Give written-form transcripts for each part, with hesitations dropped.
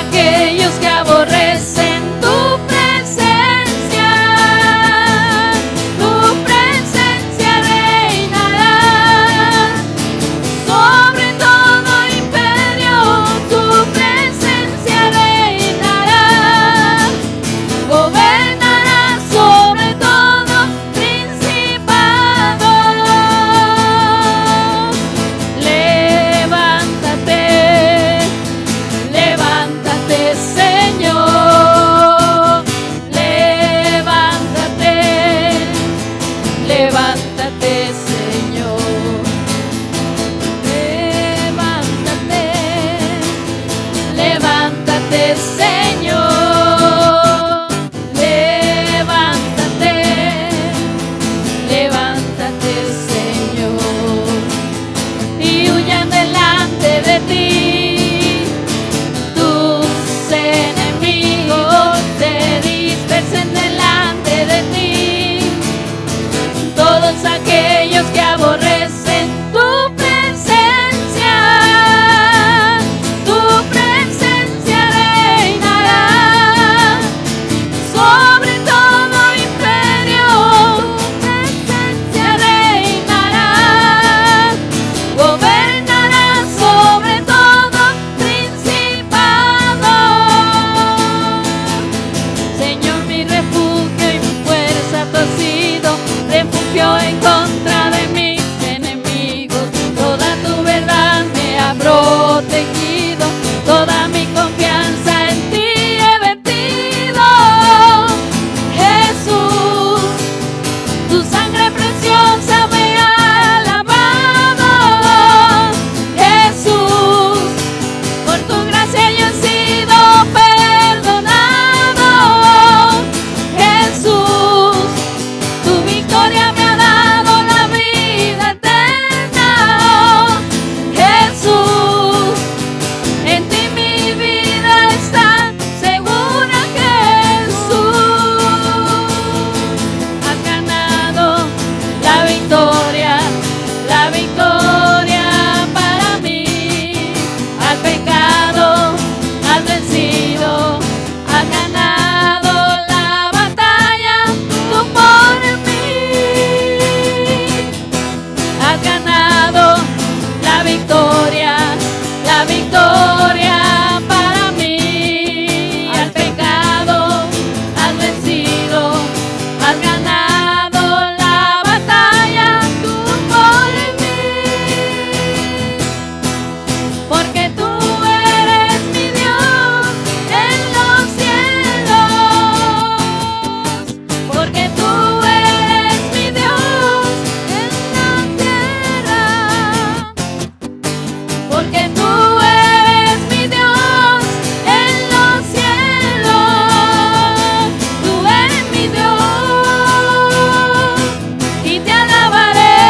aquellos que aborrecen tu presencia reinará. Sobre todo imperio, tu presencia reinará. Gobernará sobre todo principado. Levántate, levántate, Señor. Levántate, levántate, Señor. Levántate, levántate, Señor. Levántate, levántate, Señor. Y huyan delante de ti tus enemigos, se dispersen delante de ti todos aquellos que aborrecen tu presencia reinará. Sobre todo imperio, tu presencia reinará. Gobernará sobre todo principado. Señor, mi refugio y mi fuerza tú has sido, refugio en contra de mis enemigos. Toda tu verdad me ha protegido, toda mi confianza en ti he vertido. Jesús, tu sangre preciosa me ha lavado. Jesús, por tu gracia yo he sido perdonado. Jesús, tu victoria me ha dado la vida eterna. Jesús, en ti mi vida está segura. Jesús, has ganado la victoria para mí. Al pecado has vencido, has ganado la batalla tú por mí. Has ganado la victoria para mí. Al pecado has vencido, has ganado la batalla tú por mí. Porque tú eres mi Dios en los cielos. Porque tú eres mi Dios en la tierra. Porque tú eres mi Dios en los cielos. Tú eres mi Dios y te alabaré.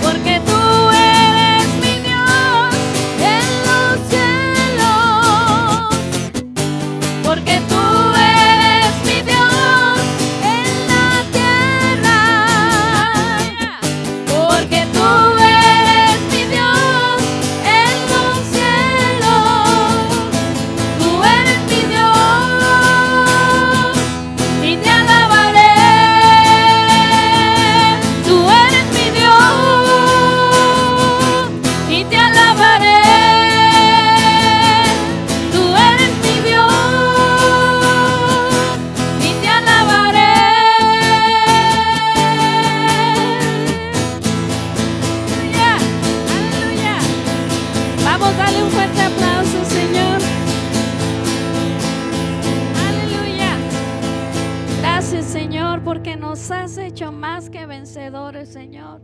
Porque tú eres mi Dios en los cielos. Porque tú eres mi Dios en la tierra. Porque tú eres mi Dios en los cielos. Tú eres mi Dios y te alabaré. Tú eres mi Dios y te alabaré. Tú eres mi Dios y te alabaré. Aleluya, aleluya. Vamos, dale un fuerte aplauso, Señor. Aleluya. Gracias, Señor, porque nos has hecho más que vencedores, Señor.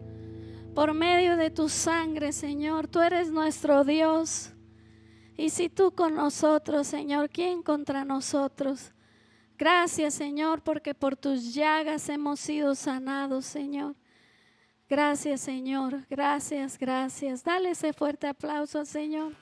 Por medio de tu sangre, Señor, tú eres nuestro Dios. Y si tú con nosotros, Señor, ¿quién contra nosotros? Gracias, Señor, porque por tus llagas hemos sido sanados, Señor. Gracias, Señor. Gracias, gracias. Dale ese fuerte aplauso al Señor.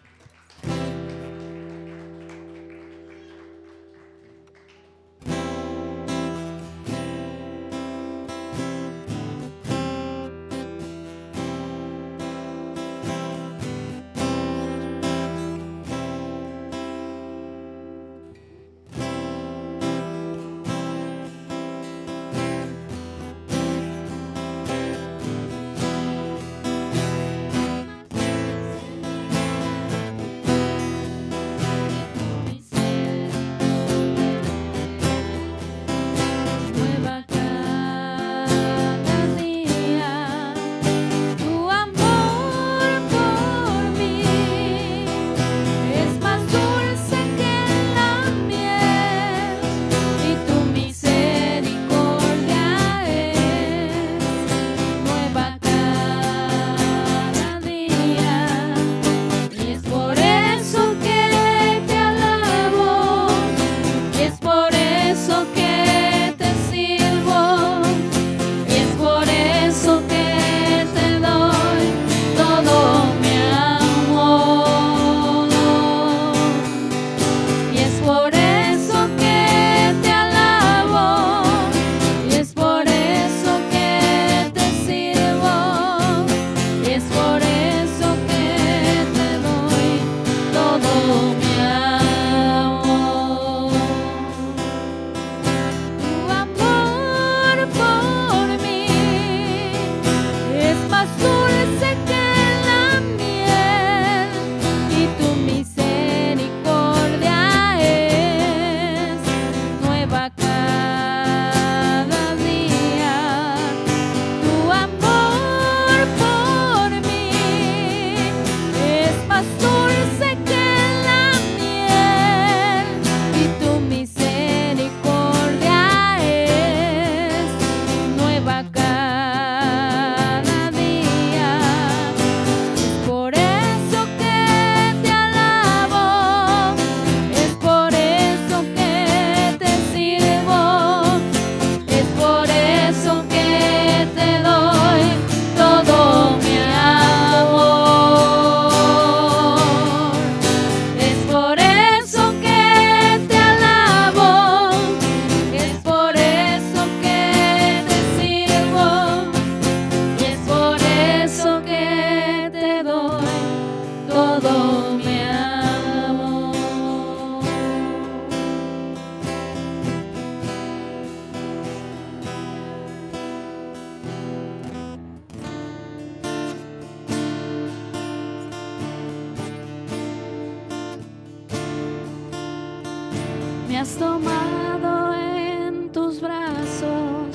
Me has tomado en tus brazos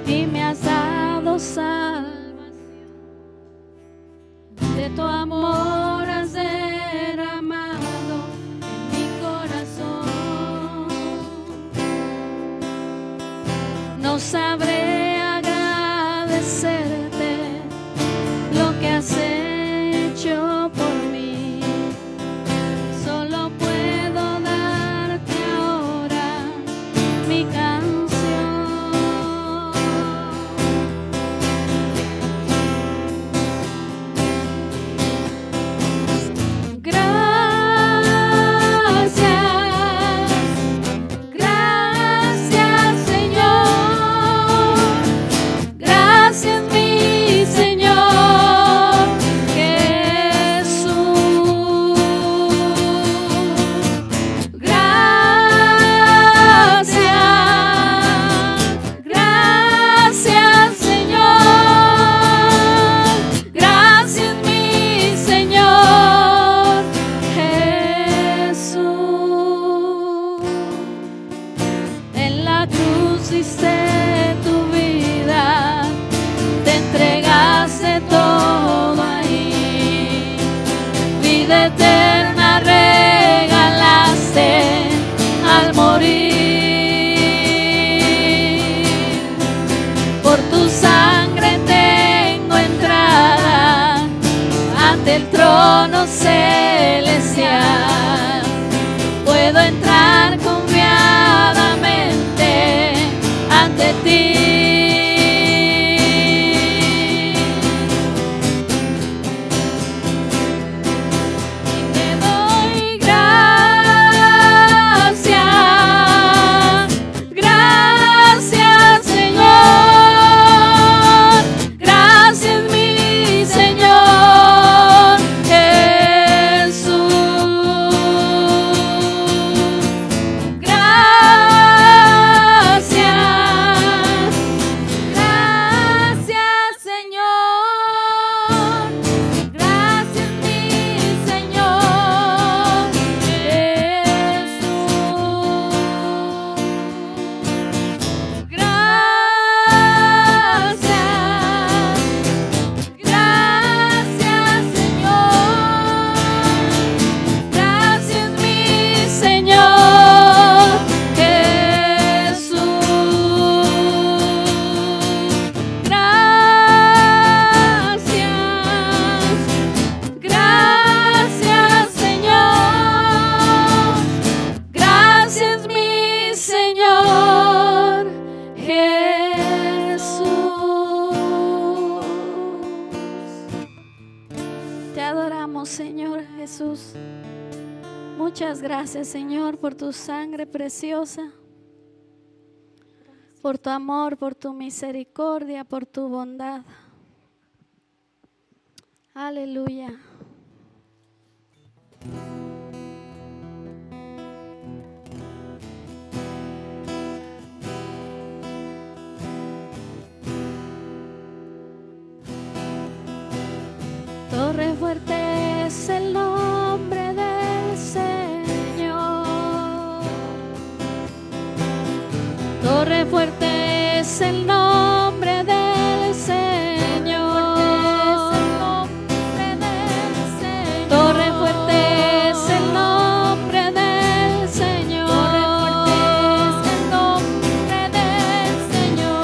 y me has dado salvación. De tu amor has derramado en mi corazón. No sabré agradecerte lo que has hecho por mí. Solo puedo darte ahora mi canción. Gracias, Señor. Gracias, mi Señor Jesús. Gracias, Señor. Gracias, mi Señor Jesús. En la cruz diste tu vida, te entregaste todo ahí. Vida eterna regalaste al morir. Por tu sangre tengo entrada ante el trono celestial. Puedo entrar confiadamente ante ti. Y te doy gracias, gracias, Señor. Gracias, mi Señor Jesús. Gracias, Señor. Gracias, mi Señor Jesús. Gracias, Señor. Gracias, mi Señor Jesús. Gracias, Señor. Gracias, mi Señor Jesús. Te adoramos, Señor Jesús. Muchas gracias, Señor, por tu sangre preciosa, por tu amor, por tu misericordia, por tu bondad. Aleluya. Torre fuerte es el nombre del Señor. Torre fuerte es el nombre del Señor. Torre fuerte es el nombre del Señor.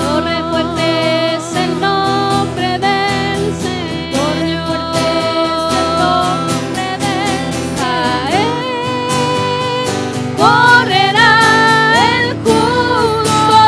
Torre fuerte es el nombre del Señor. A él correrá el justo.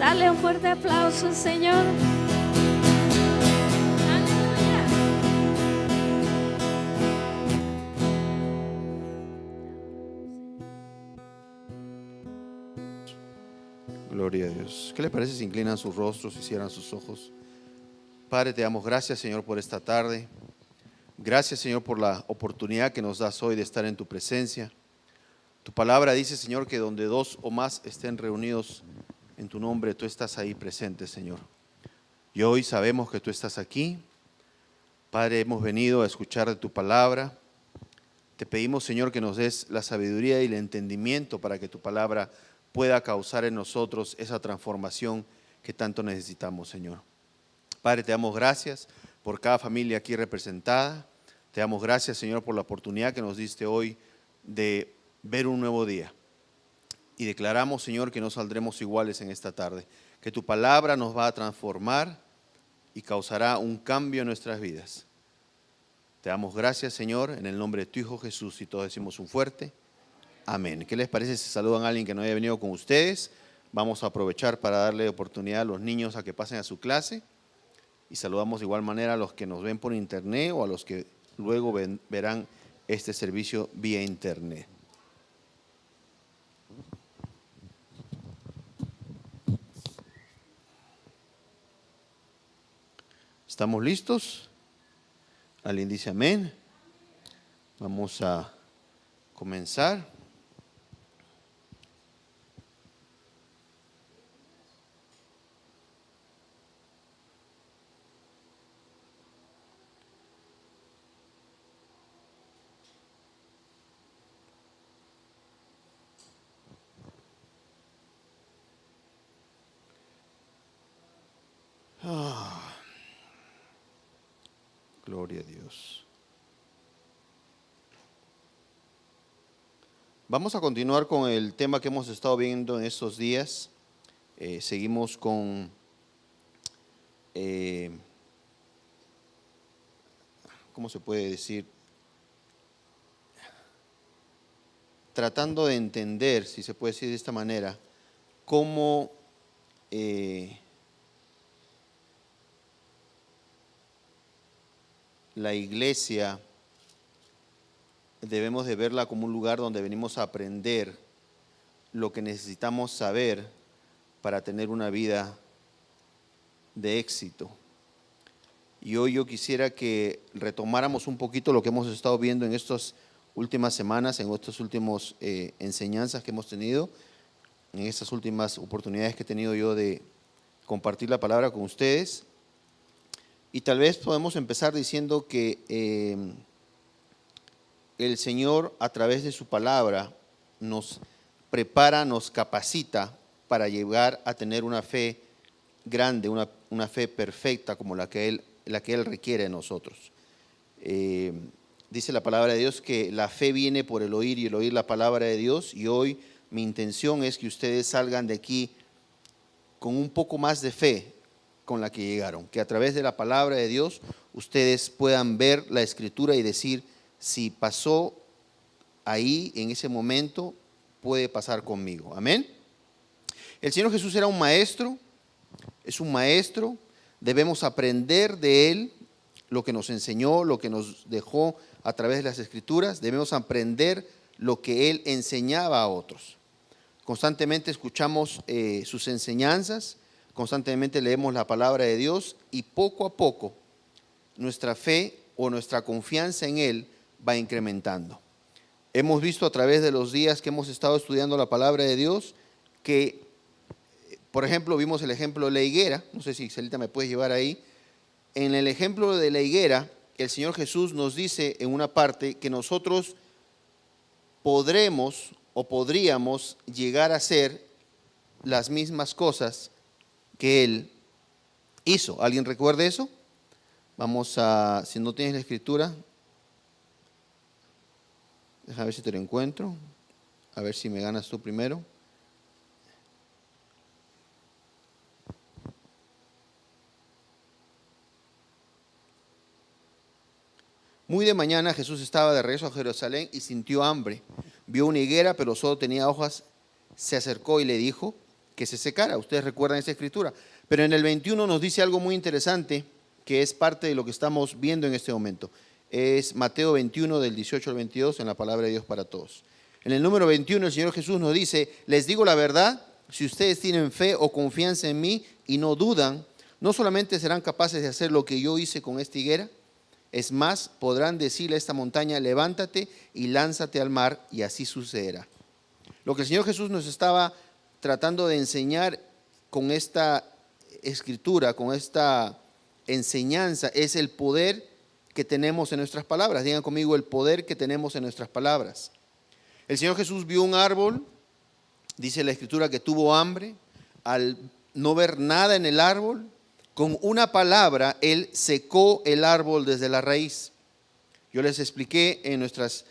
Dale un fuerte aplauso al Señor. Aleluya. Gloria a Dios. ¿Qué les parece si inclinan sus rostros y cierran sus ojos? Padre, te damos gracias, Señor, por esta tarde. Gracias, Señor, por la oportunidad que nos das hoy de estar en tu presencia. Tu palabra dice, Señor, que donde dos o más estén reunidos en tu nombre, tú estás ahí presente, Señor. Y hoy sabemos que tú estás aquí. Padre, hemos venido a escuchar de tu palabra. Te pedimos, Señor, que nos des la sabiduría y el entendimiento para que tu palabra pueda causar en nosotros esa transformación que tanto necesitamos, Señor. Padre, te damos gracias por cada familia aquí representada. Te damos gracias, Señor, por la oportunidad que nos diste hoy de ver un nuevo día. Y declaramos, Señor, que no saldremos iguales en esta tarde, que tu palabra nos va a transformar y causará un cambio en nuestras vidas. Te damos gracias, Señor, en el nombre de tu Hijo Jesús, y todos decimos un fuerte amén. ¿Qué les parece si saludan a alguien que no haya venido con ustedes? Vamos a aprovechar para darle oportunidad a los niños a que pasen a su clase. Y saludamos de igual manera a los que nos ven por internet o a los que luego verán este servicio vía internet. ¿Estamos listos? ¿Alguien dice amén? Vamos a comenzar. Gloria a Dios. Vamos a continuar con el tema que hemos estado viendo en estos días. Seguimos con ¿cómo se puede decir? Tratando de entender, si se puede decir de esta manera, cómo la iglesia debemos de verla como un lugar donde venimos a aprender lo que necesitamos saber para tener una vida de éxito. Y hoy yo quisiera que retomáramos un poquito lo que hemos estado viendo en estas últimas semanas, en estas últimas enseñanzas que hemos tenido, en estas últimas oportunidades que he tenido yo de compartir la palabra con ustedes. Y tal vez podemos empezar diciendo que el Señor, a través de su palabra, nos prepara, nos capacita para llegar a tener una fe grande, una fe perfecta como la que Él requiere de nosotros. Dice la palabra de Dios que la fe viene por el oír y el oír la palabra de Dios, y hoy mi intención es que ustedes salgan de aquí con un poco más de fe con la que llegaron, que a través de la palabra de Dios ustedes puedan ver la Escritura y decir, si pasó ahí en ese momento, puede pasar conmigo. Amén. El Señor Jesús era un maestro, es un maestro, debemos aprender de Él lo que nos enseñó, lo que nos dejó a través de las Escrituras, debemos aprender lo que Él enseñaba a otros. Constantemente escuchamos sus enseñanzas, constantemente leemos la palabra de Dios y poco a poco nuestra fe o nuestra confianza en Él va incrementando. Hemos visto a través de los días que hemos estado estudiando la palabra de Dios que, por ejemplo, vimos el ejemplo de la higuera. No sé si Celita me puede llevar ahí. En el ejemplo de la higuera, el Señor Jesús nos dice en una parte que nosotros podremos o podríamos llegar a hacer las mismas cosas que Él hizo. ¿Alguien recuerda eso? Vamos a, si no tienes la escritura, déjame ver si te lo encuentro, a ver si me ganas tú primero. Muy de mañana Jesús estaba de regreso a Jerusalén y sintió hambre. Vio una higuera, pero solo tenía hojas. Se acercó y le dijo, que se secara. Ustedes recuerdan esa escritura. Pero en el 21 nos dice algo muy interesante, que es parte de lo que estamos viendo en este momento. Es Mateo 21 del 18 al 22 en la palabra de Dios para todos. En el número 21 el Señor Jesús nos dice: les digo la verdad, si ustedes tienen fe o confianza en mí y no dudan, no solamente serán capaces de hacer lo que yo hice con esta higuera, es más, podrán decirle a esta montaña: levántate y lánzate al mar, y así sucederá. Lo que el Señor Jesús nos estaba tratando de enseñar con esta escritura, con esta enseñanza, es el poder que tenemos en nuestras palabras. Digan conmigo: el poder que tenemos en nuestras palabras. El Señor Jesús vio un árbol, dice la escritura que tuvo hambre. Al no ver nada en el árbol, con una palabra Él secó el árbol desde la raíz. Yo les expliqué en nuestras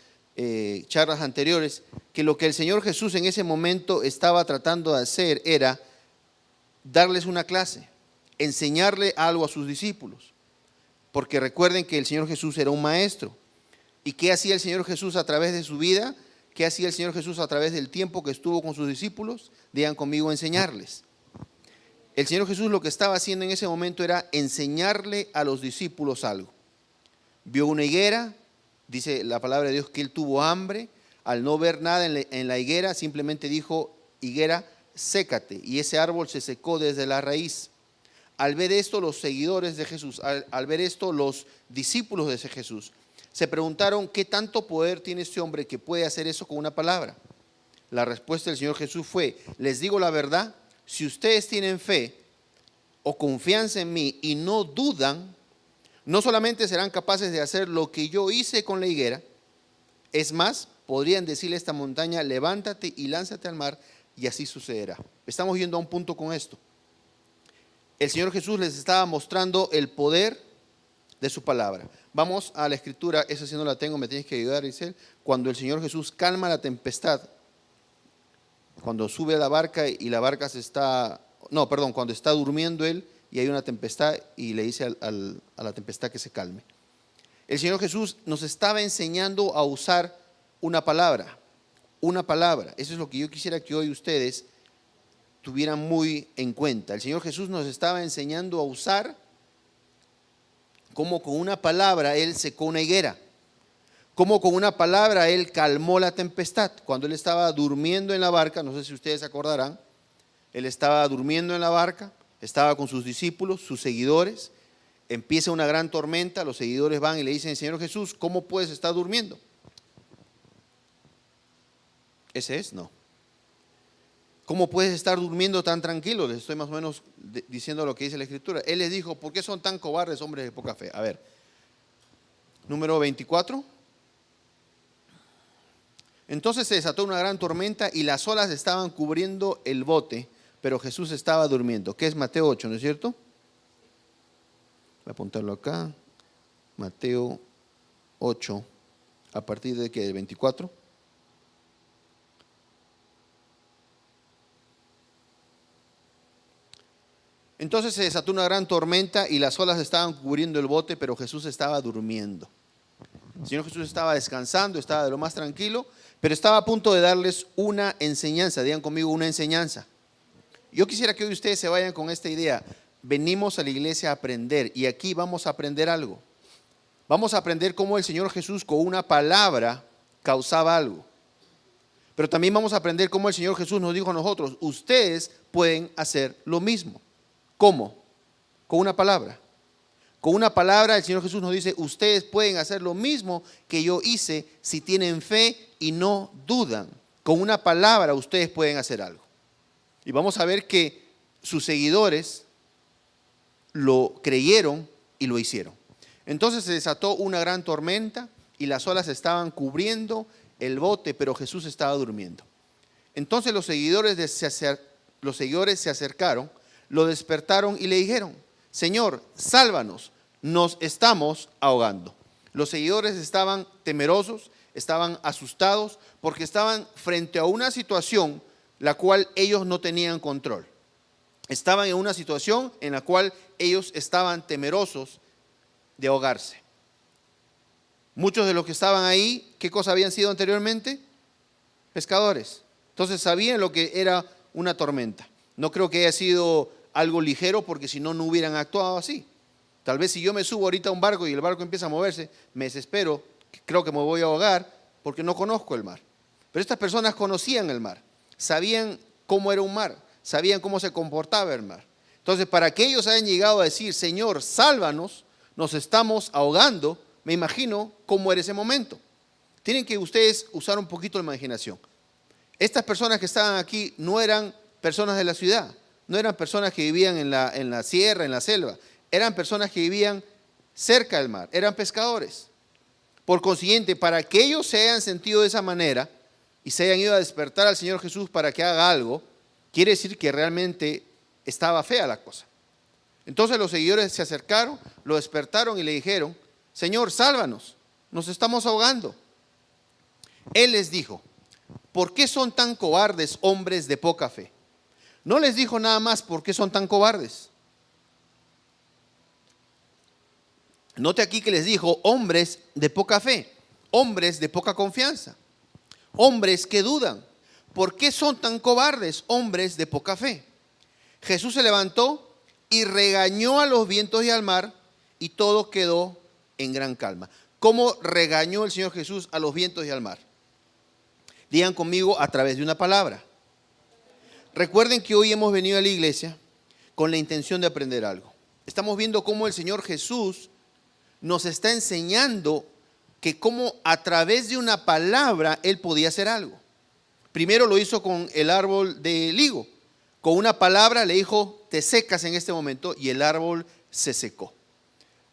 charlas anteriores que lo que el Señor Jesús en ese momento estaba tratando de hacer era darles una clase, enseñarle algo a sus discípulos. Porque recuerden que el Señor Jesús era un maestro. ¿Y qué hacía el Señor Jesús a través de su vida? ¿Qué hacía el Señor Jesús a través del tiempo que estuvo con sus discípulos? Digan conmigo: enseñarles. El Señor Jesús lo que estaba haciendo en ese momento era enseñarle a los discípulos algo. Vio una higuera, dice la palabra de Dios que Él tuvo hambre. Al no ver nada en la higuera, simplemente dijo: higuera, sécate. Y ese árbol se secó desde la raíz. Al ver esto, los seguidores de Jesús, al ver esto, los discípulos de ese Jesús, se preguntaron: ¿qué tanto poder tiene este hombre que puede hacer eso con una palabra? La respuesta del Señor Jesús fue: les digo la verdad, si ustedes tienen fe o confianza en mí y no dudan, no solamente serán capaces de hacer lo que yo hice con la higuera, es más, podrían decirle a esta montaña: levántate y lánzate al mar, y así sucederá. Estamos yendo a un punto con esto. El Señor Jesús les estaba mostrando el poder de su palabra. Vamos a la escritura, esa sí no la tengo, me tienes que ayudar, Isel. Cuando el Señor Jesús calma la tempestad, cuando sube a la barca y la barca cuando está durmiendo Él y hay una tempestad y le dice a la tempestad que se calme. El Señor Jesús nos estaba enseñando a usar una palabra. Eso es lo que yo quisiera que hoy ustedes tuvieran muy en cuenta. El Señor Jesús nos estaba enseñando a usar cómo con una palabra Él secó una higuera, cómo con una palabra Él calmó la tempestad. Cuando Él estaba durmiendo en la barca, no sé si ustedes se acordarán, Él estaba durmiendo en la barca, estaba con sus discípulos, sus seguidores, empieza una gran tormenta, los seguidores van y le dicen: Señor Jesús, ¿cómo puedes estar durmiendo? Ese es, no. ¿Cómo puedes estar durmiendo tan tranquilo? Les estoy más o menos diciendo lo que dice la Escritura. Él les dijo: ¿por qué son tan cobardes, hombres de poca fe? A ver, número 24. Entonces se desató una gran tormenta y las olas estaban cubriendo el bote, pero Jesús estaba durmiendo. ¿Qué es Mateo 8, no es cierto? Voy a apuntarlo acá. Mateo 8, ¿a partir de qué? ¿Del 24? Entonces se desató una gran tormenta y las olas estaban cubriendo el bote, pero Jesús estaba durmiendo. El Señor Jesús estaba descansando, estaba de lo más tranquilo, pero estaba a punto de darles una enseñanza. Digan conmigo: una enseñanza. Yo quisiera que hoy ustedes se vayan con esta idea. Venimos a la iglesia a aprender, y aquí vamos a aprender algo. Vamos a aprender cómo el Señor Jesús con una palabra causaba algo. Pero también vamos a aprender cómo el Señor Jesús nos dijo a nosotros: ustedes pueden hacer lo mismo. ¿Cómo? Con una palabra. Con una palabra el Señor Jesús nos dice: ustedes pueden hacer lo mismo que yo hice si tienen fe y no dudan. Con una palabra ustedes pueden hacer algo. Y vamos a ver que sus seguidores lo creyeron y lo hicieron. Entonces se desató una gran tormenta y las olas estaban cubriendo el bote, pero Jesús estaba durmiendo. Entonces los seguidores se acercaron, lo despertaron y le dijeron: Señor, sálvanos, nos estamos ahogando. Los seguidores estaban temerosos, estaban asustados, porque estaban frente a una situación la cual ellos no tenían control. Estaban en una situación en la cual ellos estaban temerosos de ahogarse. Muchos de los que estaban ahí, ¿qué cosa habían sido anteriormente? Pescadores. Entonces sabían lo que era una tormenta. No creo que haya sido algo ligero, porque si no, no hubieran actuado así. Tal vez si yo me subo ahorita a un barco y el barco empieza a moverse, me desespero, creo que me voy a ahogar porque no conozco el mar. Pero estas personas conocían el mar, sabían cómo era un mar, sabían cómo se comportaba el mar. Entonces, para que ellos hayan llegado a decir, Señor, sálvanos, nos estamos ahogando, me imagino cómo era ese momento. Tienen que ustedes usar un poquito la imaginación. Estas personas que estaban aquí no eran personas de la ciudad, no eran personas que vivían en la sierra, en la selva, eran personas que vivían cerca del mar, eran pescadores. Por consiguiente, para que ellos se hayan sentido de esa manera y se hayan ido a despertar al Señor Jesús para que haga algo, quiere decir que realmente estaba fea la cosa. Entonces los seguidores se acercaron, lo despertaron y le dijeron, Señor, sálvanos, nos estamos ahogando. Él les dijo, ¿por qué son tan cobardes, hombres de poca fe? No les dijo nada más por qué son tan cobardes. Note aquí que les dijo hombres de poca fe, hombres de poca confianza, hombres que dudan. ¿Por qué son tan cobardes, hombres de poca fe? Jesús se levantó y regañó a los vientos y al mar, y todo quedó en gran calma. ¿Cómo regañó el Señor Jesús a los vientos y al mar? Digan conmigo, a través de una palabra. Recuerden que hoy hemos venido a la iglesia con la intención de aprender algo. Estamos viendo cómo el Señor Jesús nos está enseñando que cómo a través de una palabra Él podía hacer algo. Primero lo hizo con el árbol de higo. Con una palabra le dijo, te secas en este momento, y el árbol se secó.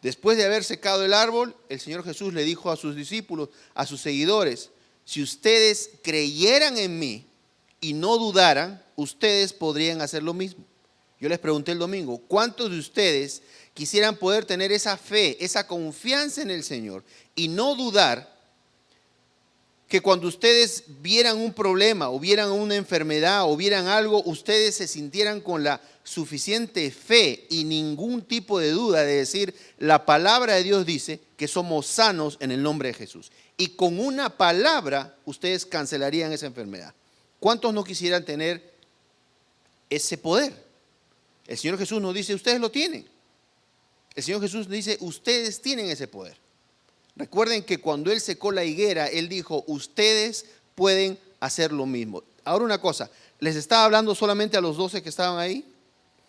Después de haber secado el árbol, el Señor Jesús le dijo a sus discípulos, a sus seguidores, si ustedes creyeran en mí y no dudaran, ustedes podrían hacer lo mismo. Yo les pregunté el domingo, ¿cuántos de ustedes quisieran poder tener esa fe, esa confianza en el Señor y no dudar que cuando ustedes vieran un problema o vieran una enfermedad o vieran algo, ustedes se sintieran con la suficiente fe y ningún tipo de duda de decir, la palabra de Dios dice que somos sanos en el nombre de Jesús? Y con una palabra ustedes cancelarían esa enfermedad. ¿Cuántos no quisieran tener ese poder? El Señor Jesús nos dice, ustedes lo tienen. El Señor Jesús dice, ustedes tienen ese poder. Recuerden que cuando Él secó la higuera, Él dijo, ustedes pueden hacer lo mismo. Ahora una cosa, ¿les estaba hablando solamente a los 12 que estaban ahí?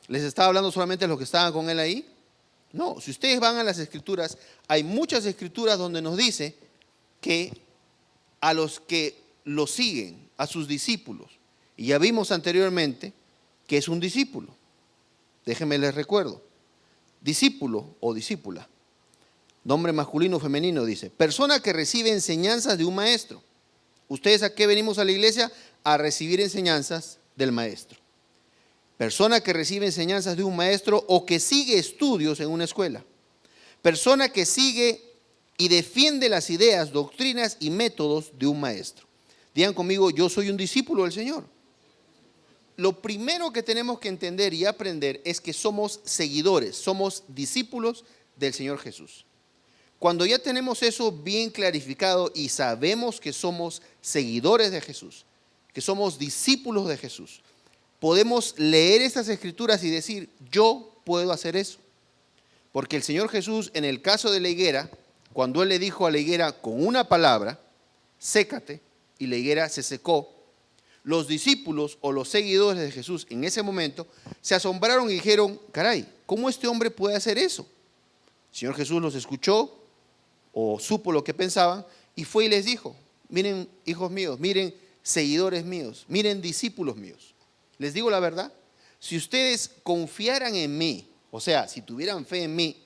¿Les estaba hablando solamente a los que estaban con Él ahí? No, si ustedes van a las Escrituras, hay muchas Escrituras donde nos dice que a los que lo siguen, a sus discípulos, y ya vimos anteriormente que es un discípulo. Déjenme les recuerdo. Discípulo o discípula. Nombre masculino o femenino, dice. Persona que recibe enseñanzas de un maestro. ¿Ustedes a qué venimos a la iglesia? A recibir enseñanzas del maestro. Persona que recibe enseñanzas de un maestro o que sigue estudios en una escuela. Persona que sigue y defiende las ideas, doctrinas y métodos de un maestro. Digan conmigo, yo soy un discípulo del Señor. Lo primero que tenemos que entender y aprender es que somos seguidores, somos discípulos del Señor Jesús. Cuando ya tenemos eso bien clarificado y sabemos que somos seguidores de Jesús, que somos discípulos de Jesús, podemos leer estas escrituras y decir, yo puedo hacer eso. Porque el Señor Jesús, en el caso de la higuera, cuando Él le dijo a la higuera con una palabra, sécate, y la higuera se secó, los discípulos o los seguidores de Jesús en ese momento se asombraron y dijeron, caray, ¿cómo este hombre puede hacer eso? El Señor Jesús los escuchó o supo lo que pensaban y fue y les dijo, miren hijos míos, miren seguidores míos, miren discípulos míos. Les digo la verdad, si ustedes confiaran en mí, o sea, si tuvieran fe en mí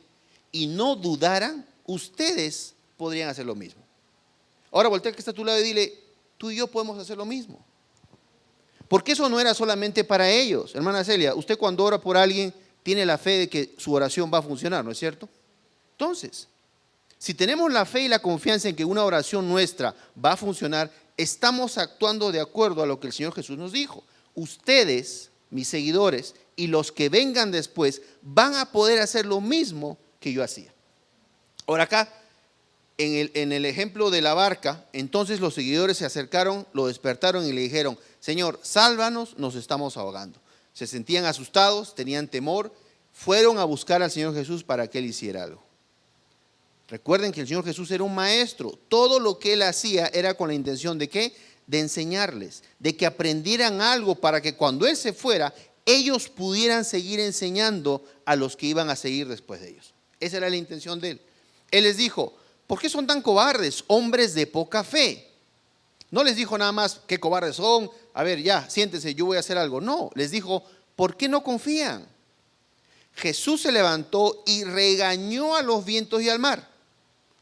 y no dudaran, ustedes podrían hacer lo mismo. Ahora voltea al que está a tu lado y dile, tú y yo podemos hacer lo mismo. Porque eso no era solamente para ellos. Hermana Celia, usted cuando ora por alguien tiene la fe de que su oración va a funcionar, ¿no es cierto? Entonces, si tenemos la fe y la confianza en que una oración nuestra va a funcionar, estamos actuando de acuerdo a lo que el Señor Jesús nos dijo. Ustedes, mis seguidores, y los que vengan después, van a poder hacer lo mismo que yo hacía. Ahora acá, en el ejemplo de la barca, entonces los seguidores se acercaron, lo despertaron y le dijeron, Señor, sálvanos, nos estamos ahogando. Se sentían asustados, tenían temor, fueron a buscar al Señor Jesús para que Él hiciera algo. Recuerden que el Señor Jesús era un maestro. Todo lo que Él hacía era con la intención de ¿qué? De enseñarles, de que aprendieran algo para que cuando Él se fuera, ellos pudieran seguir enseñando a los que iban a seguir después de ellos. Esa era la intención de Él. Él les dijo, ¿por qué son tan cobardes, hombres de poca fe? No les dijo nada más, qué cobardes son, a ver, ya, siéntense, yo voy a hacer algo. No, les dijo, ¿por qué no confían? Jesús se levantó y regañó a los vientos y al mar.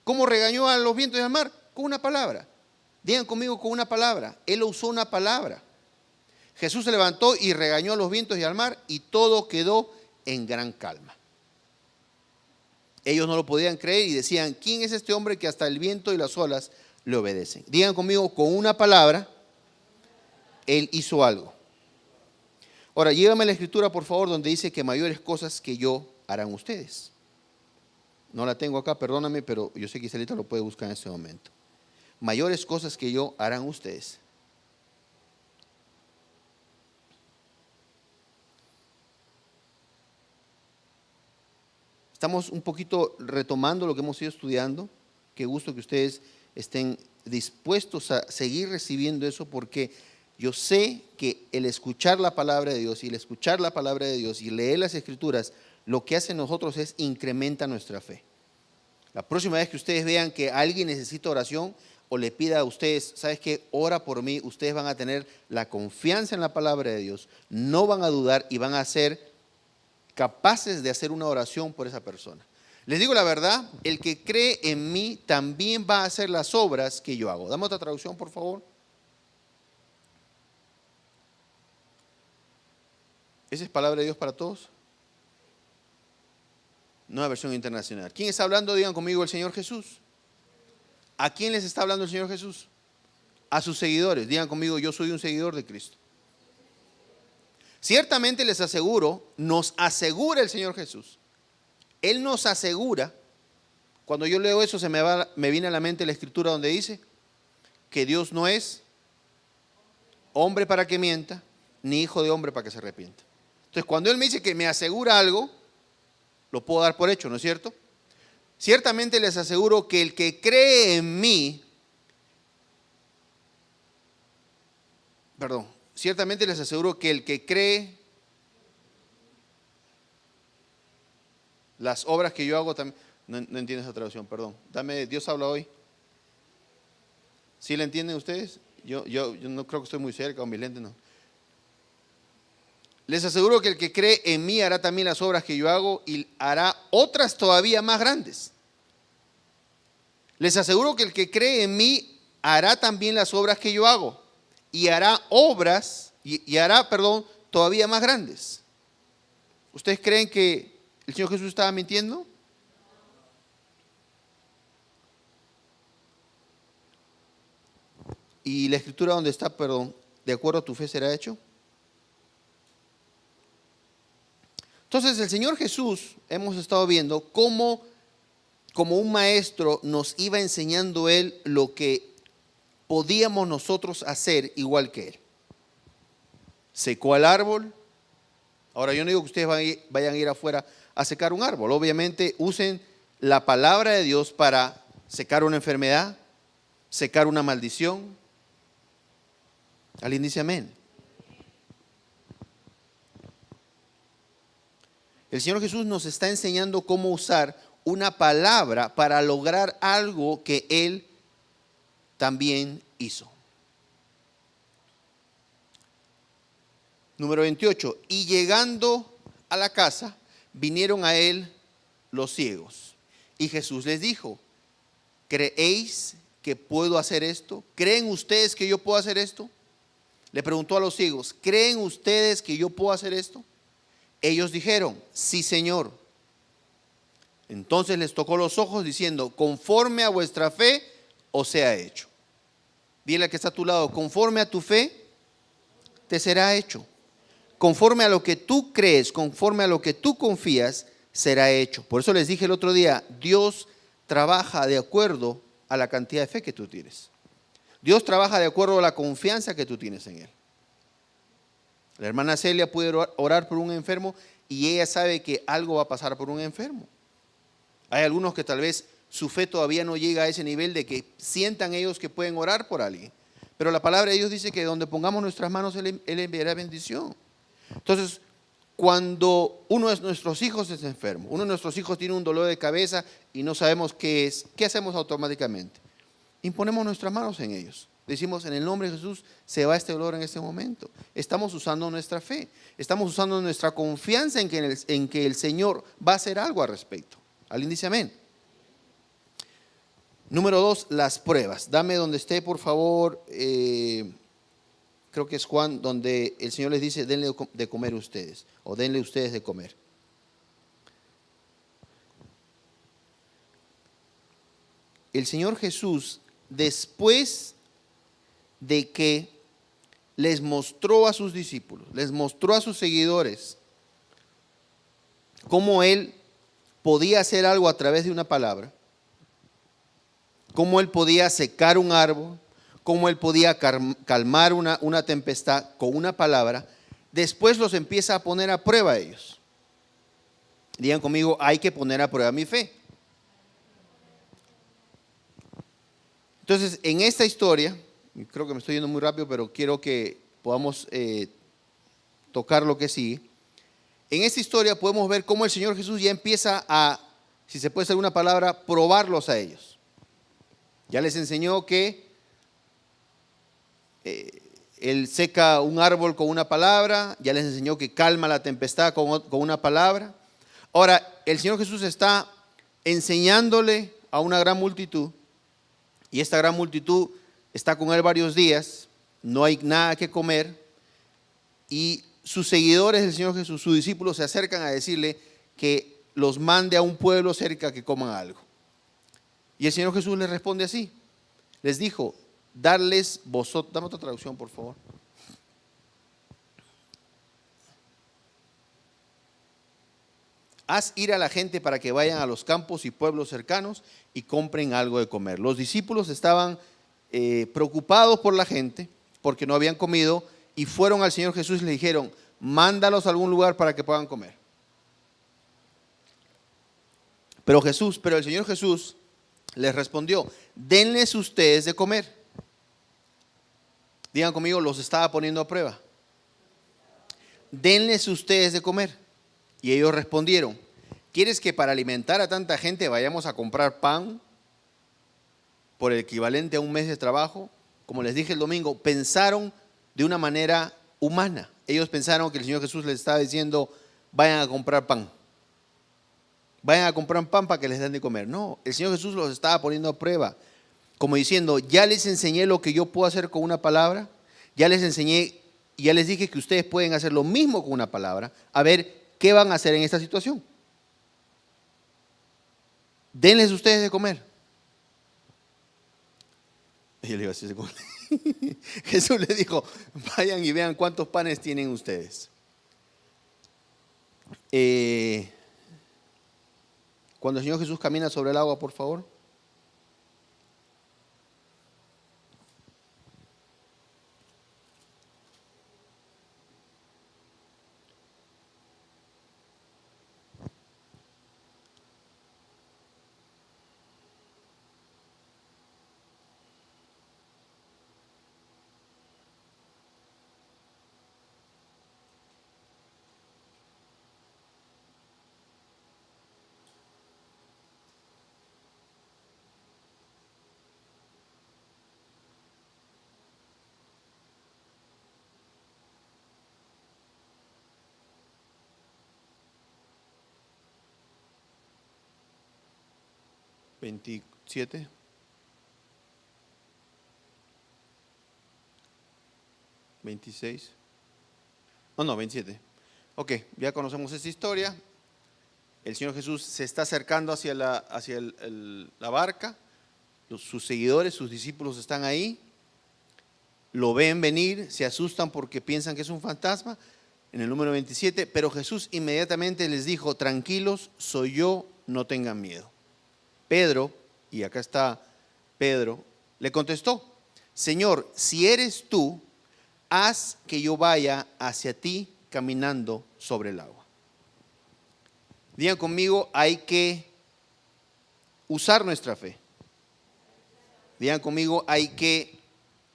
¿Cómo regañó a los vientos y al mar? Con una palabra. Digan conmigo, con una palabra. Él usó una palabra. Jesús se levantó y regañó a los vientos y al mar y todo quedó en gran calma. Ellos no lo podían creer y decían, ¿quién es este hombre que hasta el viento y las olas le obedecen? Digan conmigo, con una palabra, Él hizo algo. Ahora, llévame a la escritura, por favor, donde dice que mayores cosas que yo harán ustedes. No la tengo acá, perdóname, pero yo sé que Iselita lo puede buscar en este momento. Mayores cosas que yo harán ustedes. Estamos un poquito retomando lo que hemos ido estudiando. Qué gusto que ustedes estén dispuestos a seguir recibiendo eso, porque yo sé que el escuchar la palabra de Dios y el escuchar la palabra de Dios y leer las escrituras, lo que hace en nosotros es incrementa nuestra fe. La próxima vez que ustedes vean que alguien necesita oración o le pida a ustedes, ¿sabes qué? Ora por mí, ustedes van a tener la confianza en la palabra de Dios, no van a dudar y van a ser capaces de hacer una oración por esa persona. Les digo la verdad, el que cree en mí también va a hacer las obras que yo hago. Dame otra traducción, por favor. ¿Esa es palabra de Dios para todos? Nueva versión internacional. ¿Quién está hablando? Digan conmigo, el Señor Jesús. ¿A quién les está hablando el Señor Jesús? A sus seguidores. Digan conmigo, yo soy un seguidor de Cristo. Ciertamente les aseguro, nos asegura el Señor Jesús. Él nos asegura. Cuando yo leo eso me viene a la mente la escritura donde dice que Dios no es hombre para que mienta, ni hijo de hombre para que se arrepienta. Entonces, cuando Él me dice que me asegura algo, lo puedo dar por hecho, ¿no es cierto? Ciertamente les aseguro que el que cree en mí, ciertamente les aseguro que el que cree las obras que yo hago también, no entiendo esa traducción, perdón. Dios habla hoy. ¿Sí la entienden ustedes? Yo no creo que estoy muy cerca, con mis lentes no. Les aseguro que el que cree en mí hará también las obras que yo hago y hará otras todavía más grandes. Les aseguro que el que cree en mí hará también las obras que yo hago y hará obras y hará todavía más grandes. ¿Ustedes creen que el Señor Jesús estaba mintiendo? Y la escritura donde está, de acuerdo a tu fe será hecho. Entonces el Señor Jesús, hemos estado viendo cómo como un maestro nos iba enseñando Él lo que podíamos nosotros hacer igual que Él. Secó el árbol. Ahora yo no digo que ustedes vayan a ir afuera a secar un árbol. Obviamente usen la palabra de Dios para secar una enfermedad, secar una maldición. ¿Alguien dice amén? El Señor Jesús nos está enseñando cómo usar una palabra para lograr algo que Él también hizo. Número 28. Y llegando a la casa, vinieron a Él los ciegos. Y Jesús les dijo, ¿creéis que puedo hacer esto? ¿Creen ustedes que yo puedo hacer esto? Le preguntó a los ciegos, ¿creen ustedes que yo puedo hacer esto? Ellos dijeron, sí, Señor. Entonces les tocó los ojos diciendo, conforme a vuestra fe os sea hecho. Dile al que está a tu lado, conforme a tu fe te será hecho. Conforme a lo que tú crees, conforme a lo que tú confías, será hecho. Por eso les dije el otro día, Dios trabaja de acuerdo a la cantidad de fe que tú tienes. Dios trabaja de acuerdo a la confianza que tú tienes en Él. La hermana Celia puede orar por un enfermo y ella sabe que algo va a pasar por un enfermo. Hay algunos que tal vez su fe todavía no llega a ese nivel de que sientan ellos que pueden orar por alguien. Pero la palabra de Dios dice que donde pongamos nuestras manos, Él enviará bendición. Entonces, cuando uno de nuestros hijos es enfermo, uno de nuestros hijos tiene un dolor de cabeza y no sabemos qué es, ¿qué hacemos automáticamente? Imponemos nuestras manos en ellos. Decimos, en el nombre de Jesús, se va este dolor en este momento. Estamos usando nuestra fe. Estamos usando nuestra confianza en que el Señor va a hacer algo al respecto. ¿Alguien dice amén? Número 2, las pruebas. Dame donde esté, por favor. Creo que es Juan, donde el Señor les dice, denle de comer ustedes. O denle ustedes de comer. El Señor Jesús, después de que les mostró a sus discípulos, les mostró a sus seguidores cómo Él podía hacer algo a través de una palabra, cómo Él podía secar un árbol, cómo Él podía calmar una tempestad con una palabra, después los empieza a poner a prueba a ellos. Digan conmigo, hay que poner a prueba mi fe. Entonces, en esta historia, creo que me estoy yendo muy rápido, pero quiero que podamos tocar lo que sigue. En esta historia podemos ver cómo el Señor Jesús ya empieza a, si se puede hacer una palabra, probarlos a ellos. Ya les enseñó que Él seca un árbol con una palabra, ya les enseñó que calma la tempestad con una palabra. Ahora, el Señor Jesús está enseñándole a una gran multitud, y esta gran multitud está con Él varios días, no hay nada que comer, y sus seguidores del Señor Jesús, sus discípulos, se acercan a decirle que los mande a un pueblo cerca que coman algo. Y el Señor Jesús les responde así, les dijo, darles vosotros, dame otra traducción por favor. Haz ir a la gente para que vayan a los campos y pueblos cercanos y compren algo de comer. Los discípulos estaban preocupados por la gente porque no habían comido y fueron al Señor Jesús y le dijeron, mándalos a algún lugar para que puedan comer. Pero el Señor Jesús les respondió, denles ustedes de comer. Digan conmigo, los estaba poniendo a prueba. Denles ustedes de comer. Y ellos respondieron, ¿quieres que para alimentar a tanta gente vayamos a comprar pan por el equivalente a un mes de trabajo? Como les dije el domingo, pensaron de una manera humana. Ellos pensaron que el Señor Jesús les estaba diciendo, vayan a comprar pan. Vayan a comprar pan para que les den de comer. No, el Señor Jesús los estaba poniendo a prueba. Como diciendo, ya les enseñé lo que yo puedo hacer con una palabra. Ya les enseñé y ya les dije que ustedes pueden hacer lo mismo con una palabra. A ver, ¿qué van a hacer en esta situación? Denles ustedes de comer. Y yo le iba a decir, Jesús le dijo, vayan y vean cuántos panes tienen ustedes. Cuando el Señor Jesús camina sobre el agua, por favor. ¿27? ¿26? Oh, no, 27. Ok, ya conocemos esta historia. El Señor Jesús se está acercando hacia la barca. Sus seguidores, sus discípulos están ahí. Lo ven venir, se asustan porque piensan que es un fantasma. En el número 27, pero Jesús inmediatamente les dijo, tranquilos, soy yo, no tengan miedo. Pedro, y acá está Pedro, le contestó, Señor, si eres tú, haz que yo vaya hacia ti caminando sobre el agua. Digan conmigo, hay que usar nuestra fe. Digan conmigo, hay que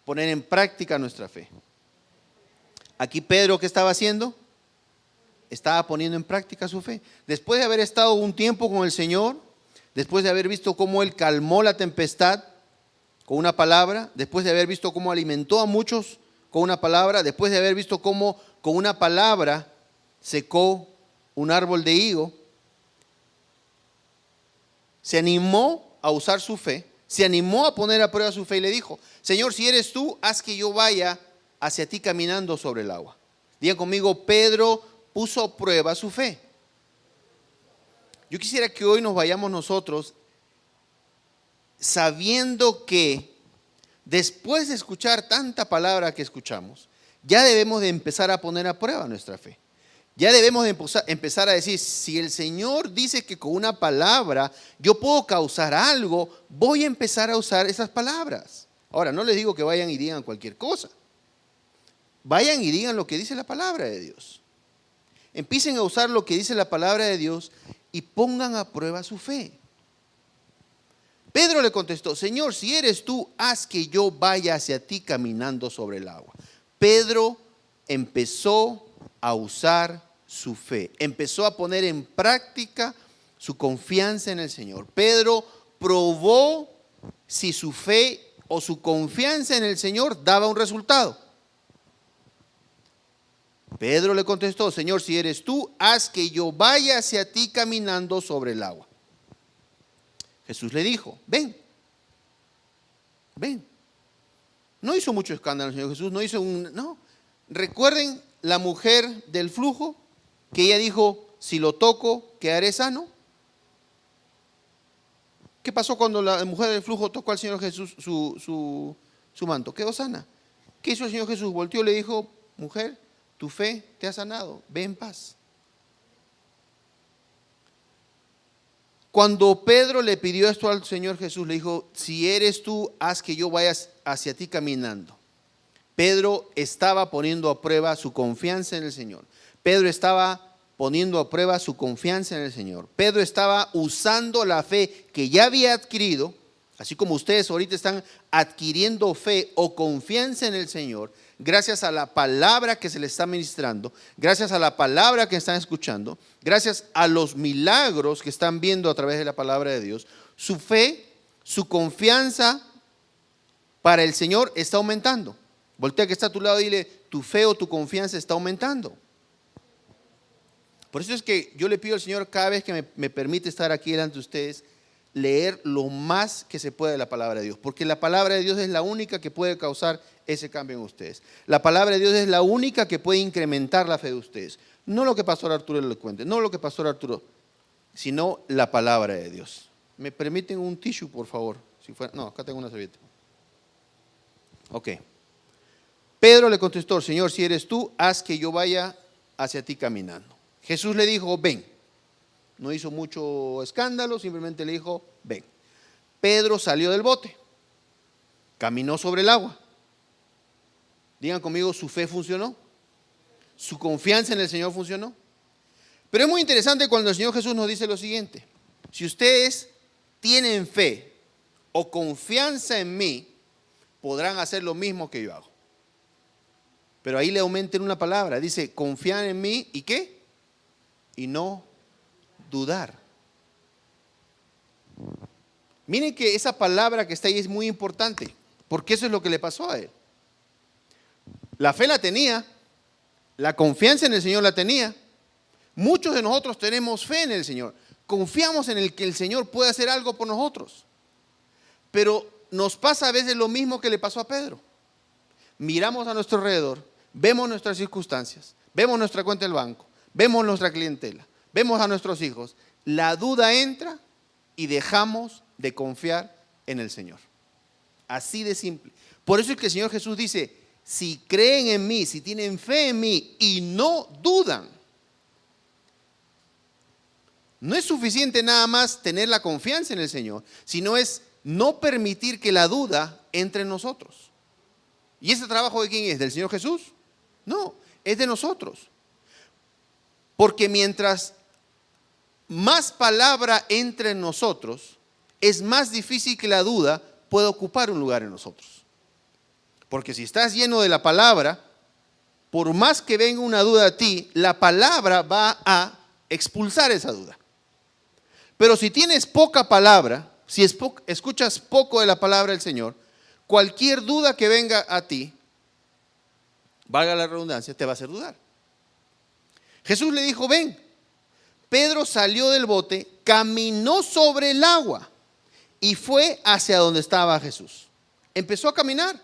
poner en práctica nuestra fe. Aquí Pedro, ¿qué estaba haciendo? Estaba poniendo en práctica su fe. Después de haber estado un tiempo con el Señor, después de haber visto cómo Él calmó la tempestad con una palabra, después de haber visto cómo alimentó a muchos con una palabra, después de haber visto cómo con una palabra secó un árbol de higo, se animó a usar su fe, se animó a poner a prueba su fe y le dijo, Señor, si eres tú, haz que yo vaya hacia ti caminando sobre el agua. Digan conmigo, Pedro puso a prueba su fe. Yo quisiera que hoy nos vayamos nosotros sabiendo que después de escuchar tanta palabra que escuchamos, ya debemos de empezar a poner a prueba nuestra fe. Ya debemos de empezar a decir, si el Señor dice que con una palabra yo puedo causar algo, voy a empezar a usar esas palabras. Ahora, no les digo que vayan y digan cualquier cosa. Vayan y digan lo que dice la palabra de Dios. Empiecen a usar lo que dice la palabra de Dios y pongan a prueba su fe. Pedro le contestó, Señor, si eres tú, haz que yo vaya hacia ti caminando sobre el agua. Pedro empezó a usar su fe, empezó a poner en práctica su confianza en el Señor. Pedro probó si su fe o su confianza en el Señor daba un resultado. Pedro le contestó, Señor, si eres tú, haz que yo vaya hacia ti caminando sobre el agua. Jesús le dijo, ven, ven. No hizo mucho escándalo el Señor Jesús, no. Recuerden la mujer del flujo, que ella dijo, si lo toco, quedaré sano. ¿Qué pasó cuando la mujer del flujo tocó al Señor Jesús su manto? Quedó sana. ¿Qué hizo el Señor Jesús? Volteó y le dijo, mujer, tu fe te ha sanado, ve en paz. Cuando Pedro le pidió esto al Señor Jesús, le dijo, si eres tú, haz que yo vaya hacia ti caminando. Pedro estaba poniendo a prueba su confianza en el Señor. Pedro estaba poniendo a prueba su confianza en el Señor. Pedro estaba usando la fe que ya había adquirido, así como ustedes ahorita están adquiriendo fe o confianza en el Señor, gracias a la palabra que se les está ministrando, gracias a la palabra que están escuchando, gracias a los milagros que están viendo a través de la palabra de Dios. Su fe, su confianza para el Señor está aumentando. Voltea que está a tu lado y dile, tu fe o tu confianza está aumentando. Por eso es que yo le pido al Señor cada vez que me permite estar aquí delante de ustedes, leer lo más que se pueda de la palabra de Dios, porque la palabra de Dios es la única que puede causar ese cambio en ustedes. La palabra de Dios es la única que puede incrementar la fe de ustedes. No lo que Pastor Arturo le cuente, no lo que Pastor Arturo, sino la palabra de Dios. ¿Me permiten un tissue, por favor? No, acá tengo una servilleta. Ok. Pedro le contestó, Señor, si eres tú, haz que yo vaya hacia ti caminando. Jesús le dijo, ven. No hizo mucho escándalo, simplemente le dijo, ven. Pedro salió del bote, caminó sobre el agua. Digan conmigo, su fe funcionó, su confianza en el Señor funcionó. Pero es muy interesante cuando el Señor Jesús nos dice lo siguiente, si ustedes tienen fe o confianza en mí, podrán hacer lo mismo que yo hago. Pero ahí le aumenten una palabra, dice, confían en mí y ¿qué? Y no dudar. Miren que esa palabra que está ahí es muy importante, porque eso es lo que le pasó a él. La fe la tenía, la confianza en el Señor la tenía. Muchos de nosotros tenemos fe en el Señor, confiamos en el que el Señor puede hacer algo por nosotros. Pero nos pasa a veces lo mismo que le pasó a Pedro. Miramos a nuestro alrededor, vemos nuestras circunstancias, vemos nuestra cuenta del banco, vemos nuestra clientela, vemos a nuestros hijos. La duda entra y dejamos de confiar en el Señor. Así de simple. Por eso es que el Señor Jesús dice, si creen en mí, si tienen fe en mí y no dudan, no es suficiente nada más tener la confianza en el Señor, sino es no permitir que la duda entre en nosotros. ¿Y ese trabajo de quién es? ¿Del Señor Jesús? No, es de nosotros. Porque mientras más palabra entre en nosotros, es más difícil que la duda pueda ocupar un lugar en nosotros. Porque si estás lleno de la palabra, por más que venga una duda a ti, la palabra va a expulsar esa duda. Pero si tienes poca palabra, si escuchas poco de la palabra del Señor, cualquier duda que venga a ti, valga la redundancia, te va a hacer dudar. Jesús le dijo, ven. Pedro salió del bote, caminó sobre el agua y fue hacia donde estaba Jesús. Empezó a caminar.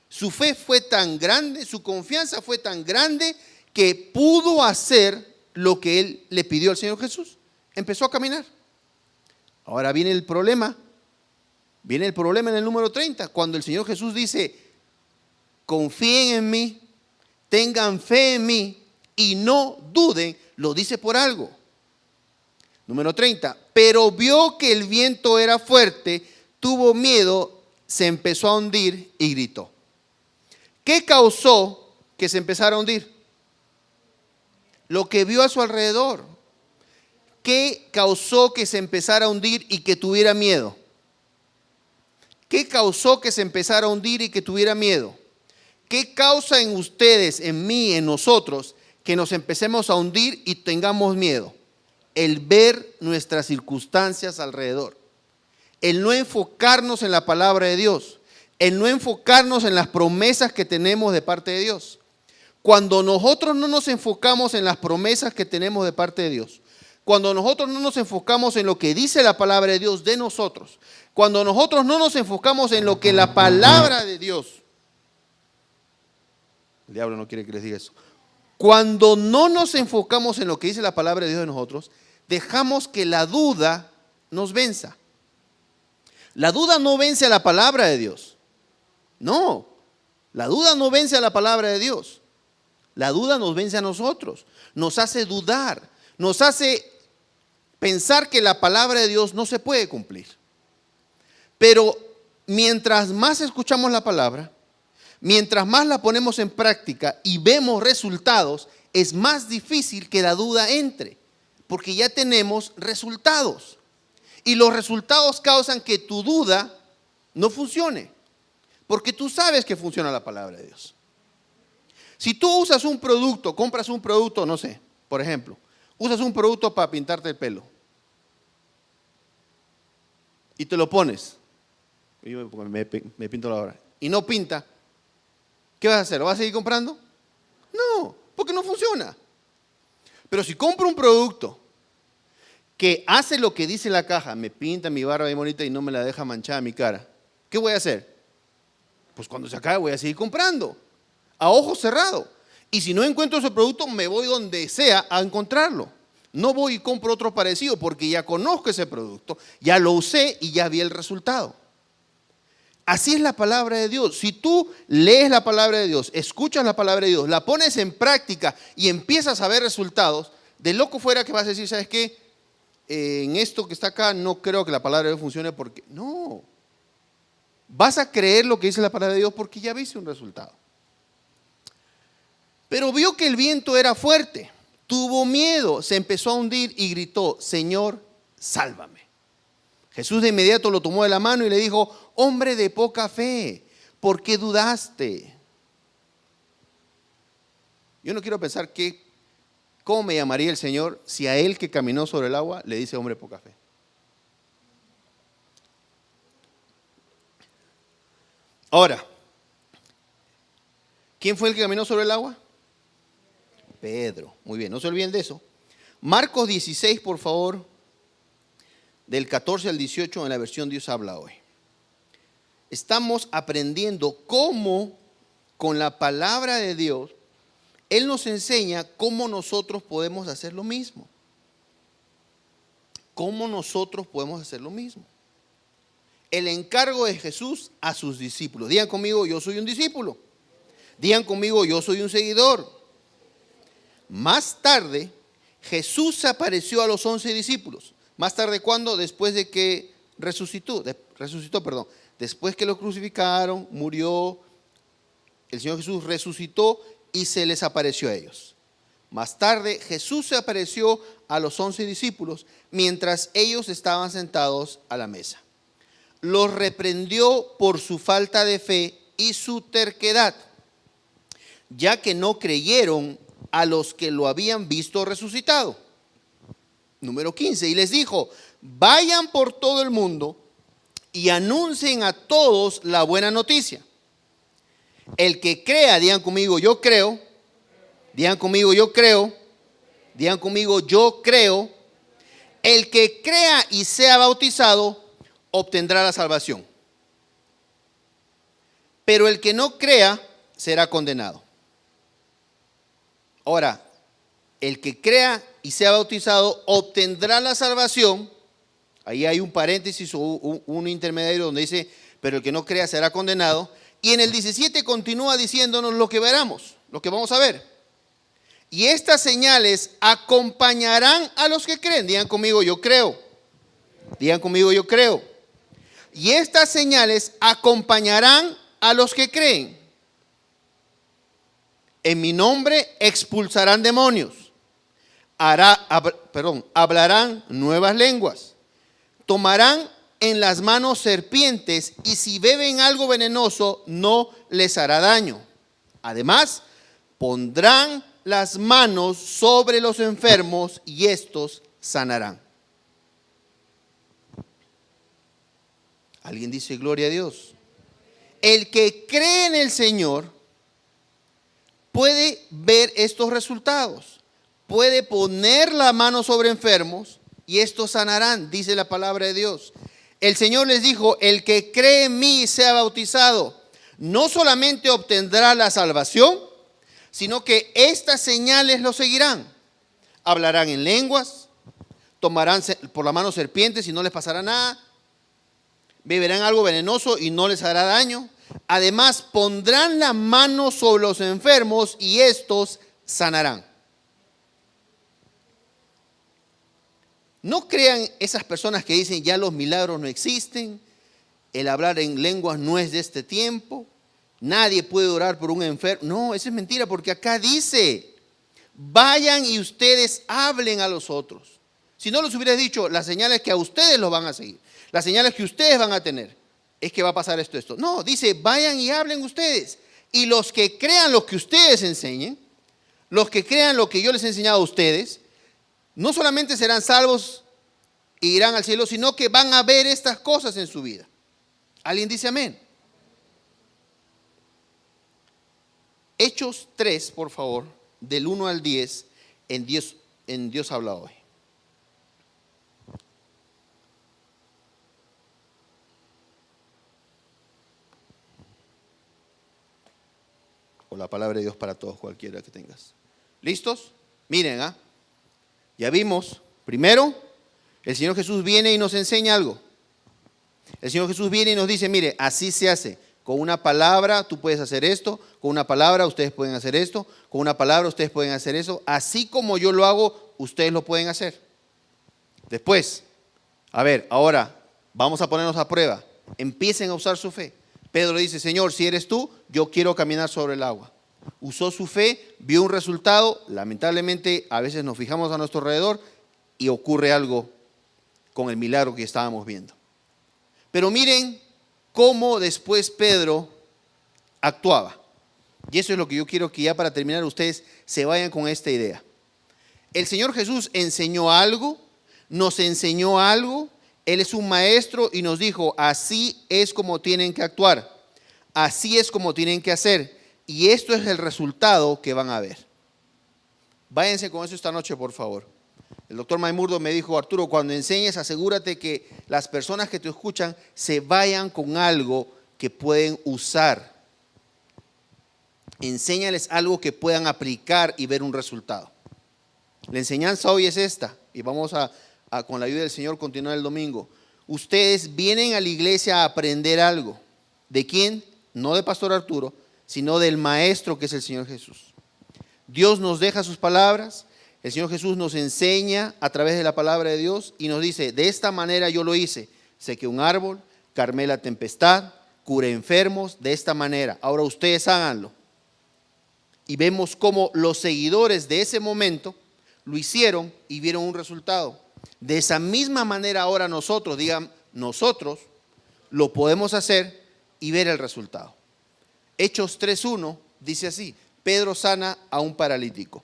Su fe fue tan grande, su confianza fue tan grande que pudo hacer lo que él le pidió al Señor Jesús. Empezó a caminar. Ahora viene el problema. Viene el problema en el número 30, cuando el Señor Jesús dice, confíen en mí, tengan fe en mí y no duden, lo dice por algo. Número 30, pero vio que el viento era fuerte, tuvo miedo, se empezó a hundir y gritó. ¿Qué causó que se empezara a hundir? Lo que vio a su alrededor. ¿Qué causó que se empezara a hundir y que tuviera miedo? ¿Qué causó que se empezara a hundir y que tuviera miedo? ¿Qué causa en ustedes, en mí, en nosotros, que nos empecemos a hundir y tengamos miedo? El ver nuestras circunstancias alrededor. El no enfocarnos en la palabra de Dios. El no enfocarnos en las promesas que tenemos de parte de Dios. Cuando nosotros no nos enfocamos en las promesas que tenemos de parte de Dios, cuando nosotros no nos enfocamos en lo que dice la palabra de Dios de nosotros, cuando nosotros no nos enfocamos en lo que la palabra de Dios, el diablo no quiere que les diga eso, cuando no nos enfocamos en lo que dice la palabra de Dios de nosotros, dejamos que la duda nos venza. La duda no vence a la palabra de Dios. No, la duda no vence a la palabra de Dios. La duda nos vence a nosotros, nos hace dudar, nos hace pensar que la palabra de Dios no se puede cumplir. Pero mientras más escuchamos la palabra, mientras más la ponemos en práctica y vemos resultados, es más difícil que la duda entre, porque ya tenemos resultados. Y los resultados causan que tu duda no funcione, porque tú sabes que funciona la palabra de Dios. Si tú usas un producto, compras un producto, no sé, por ejemplo, usas un producto para pintarte el pelo y te lo pones, yo me pinto la hora, y no pinta, ¿qué vas a hacer? ¿Lo vas a seguir comprando? No, porque no funciona. Pero si compro un producto que hace lo que dice la caja, me pinta mi barba bien bonita y no me la deja manchada mi cara, ¿qué voy a hacer? Pues cuando se acabe voy a seguir comprando, a ojo cerrado. Y si no encuentro ese producto, me voy donde sea a encontrarlo. No voy y compro otro parecido porque ya conozco ese producto, ya lo usé y ya vi el resultado. Así es la palabra de Dios. Si tú lees la palabra de Dios, escuchas la palabra de Dios, la pones en práctica y empiezas a ver resultados, de loco fuera que vas a decir, ¿sabes qué? En esto que está acá no creo que la palabra de Dios funcione porque no. Vas a creer lo que dice la palabra de Dios porque ya viste un resultado. Pero vio que el viento era fuerte, tuvo miedo, se empezó a hundir y gritó, Señor, sálvame. Jesús de inmediato lo tomó de la mano y le dijo, hombre de poca fe, ¿por qué dudaste? Yo no quiero pensar cómo me llamaría el Señor si a él que caminó sobre el agua le dice hombre de poca fe. Ahora, ¿quién fue el que caminó sobre el agua? Pedro. Muy bien, no se olviden de eso. Marcos 16, por favor, del 14 al 18 en la versión Dios habla hoy. Estamos aprendiendo cómo con la palabra de Dios, Él nos enseña cómo nosotros podemos hacer lo mismo. Cómo nosotros podemos hacer lo mismo. El encargo de Jesús a sus discípulos. Digan conmigo, yo soy un discípulo. Digan conmigo, yo soy un seguidor. Más tarde, Jesús se apareció a los 11 discípulos. Más tarde, ¿cuándo? Después de que resucitó. Después que lo crucificaron, murió, el Señor Jesús resucitó y se les apareció a ellos. Más tarde, Jesús se apareció a los 11 discípulos mientras ellos estaban sentados a la mesa. Los reprendió por su falta de fe y su terquedad, ya que no creyeron a los que lo habían visto resucitado. Número 15, y les dijo: vayan por todo el mundo y anuncien a todos la buena noticia. El que crea, digan conmigo, yo creo. Digan conmigo, yo creo. Digan conmigo, yo creo. El que crea y sea bautizado obtendrá la salvación. Pero el que no crea será condenado. Ahora, el que crea y sea bautizado obtendrá la salvación. Ahí hay un paréntesis o un intermediario donde dice, pero el que no crea será condenado. Y en el 17 continúa diciéndonos lo que veremos, lo que vamos a ver. Y estas señales acompañarán a los que creen. Digan conmigo, yo creo. Digan conmigo, yo creo. Y estas señales acompañarán a los que creen. En mi nombre expulsarán demonios. Hablarán nuevas lenguas. Tomarán en las manos serpientes y si beben algo venenoso no les hará daño. Además, pondrán las manos sobre los enfermos y estos sanarán. ¿Alguien dice gloria a Dios? El que cree en el Señor puede ver estos resultados. Puede poner la mano sobre enfermos y estos sanarán, dice la palabra de Dios. El Señor les dijo, el que cree en mí y sea bautizado, no solamente obtendrá la salvación, sino que estas señales lo seguirán. Hablarán en lenguas, tomarán por la mano serpientes y no les pasará nada. Beberán algo venenoso y no les hará daño. Además, pondrán la mano sobre los enfermos y estos sanarán. No crean esas personas que dicen ya los milagros no existen, el hablar en lenguas no es de este tiempo, nadie puede orar por un enfermo. No, eso es mentira porque acá dice, vayan y ustedes hablen a los otros. Si no les hubieras dicho, las señales que a ustedes los van a seguir, las señales que ustedes van a tener, es que va a pasar esto. No, dice, vayan y hablen ustedes. Y los que crean lo que ustedes enseñen, los que crean lo que yo les he enseñado a ustedes, no solamente serán salvos e irán al cielo, sino que van a ver estas cosas en su vida. ¿Alguien dice amén? Hechos 3, por favor, del 1 al 10, en Dios habla hoy. O la palabra de Dios para todos, cualquiera que tengas. ¿Listos? Miren, ya vimos, primero, el Señor Jesús viene y nos enseña algo. El Señor Jesús viene y nos dice, mire, así se hace. Con una palabra tú puedes hacer esto, con una palabra ustedes pueden hacer esto, con una palabra ustedes pueden hacer eso. Así como yo lo hago, ustedes lo pueden hacer. Después, a ver, ahora vamos a ponernos a prueba. Empiecen a usar su fe. Pedro le dice, Señor, si eres tú, yo quiero caminar sobre el agua. Usó su fe, vio un resultado. Lamentablemente, a veces nos fijamos a nuestro alrededor y ocurre algo con el milagro que estábamos viendo. Pero miren cómo después Pedro actuaba. Y eso es lo que yo quiero que ya para terminar ustedes se vayan con esta idea. El Señor Jesús enseñó algo, nos enseñó algo. Él es un maestro y nos dijo, así es como tienen que actuar. Así es como tienen que hacer. Y esto es el resultado que van a ver. Váyanse con eso esta noche, por favor. El doctor Maimurdo me dijo, Arturo, cuando enseñes, asegúrate que las personas que te escuchan se vayan con algo que pueden usar. Enséñales algo que puedan aplicar y ver un resultado. La enseñanza hoy es esta, y vamos a con la ayuda del Señor continuar el domingo. Ustedes vienen a la iglesia a aprender algo. ¿De quién? No de Pastor Arturo, sino del Maestro que es el Señor Jesús. Dios nos deja sus palabras, el Señor Jesús nos enseña a través de la palabra de Dios y nos dice, de esta manera yo lo hice, sequé un árbol, calmé la tempestad, curé enfermos, de esta manera. Ahora ustedes háganlo. Y vemos cómo los seguidores de ese momento lo hicieron y vieron un resultado. De esa misma manera ahora nosotros, digan nosotros, lo podemos hacer y ver el resultado. Hechos 3:1 dice así: Pedro sana a un paralítico.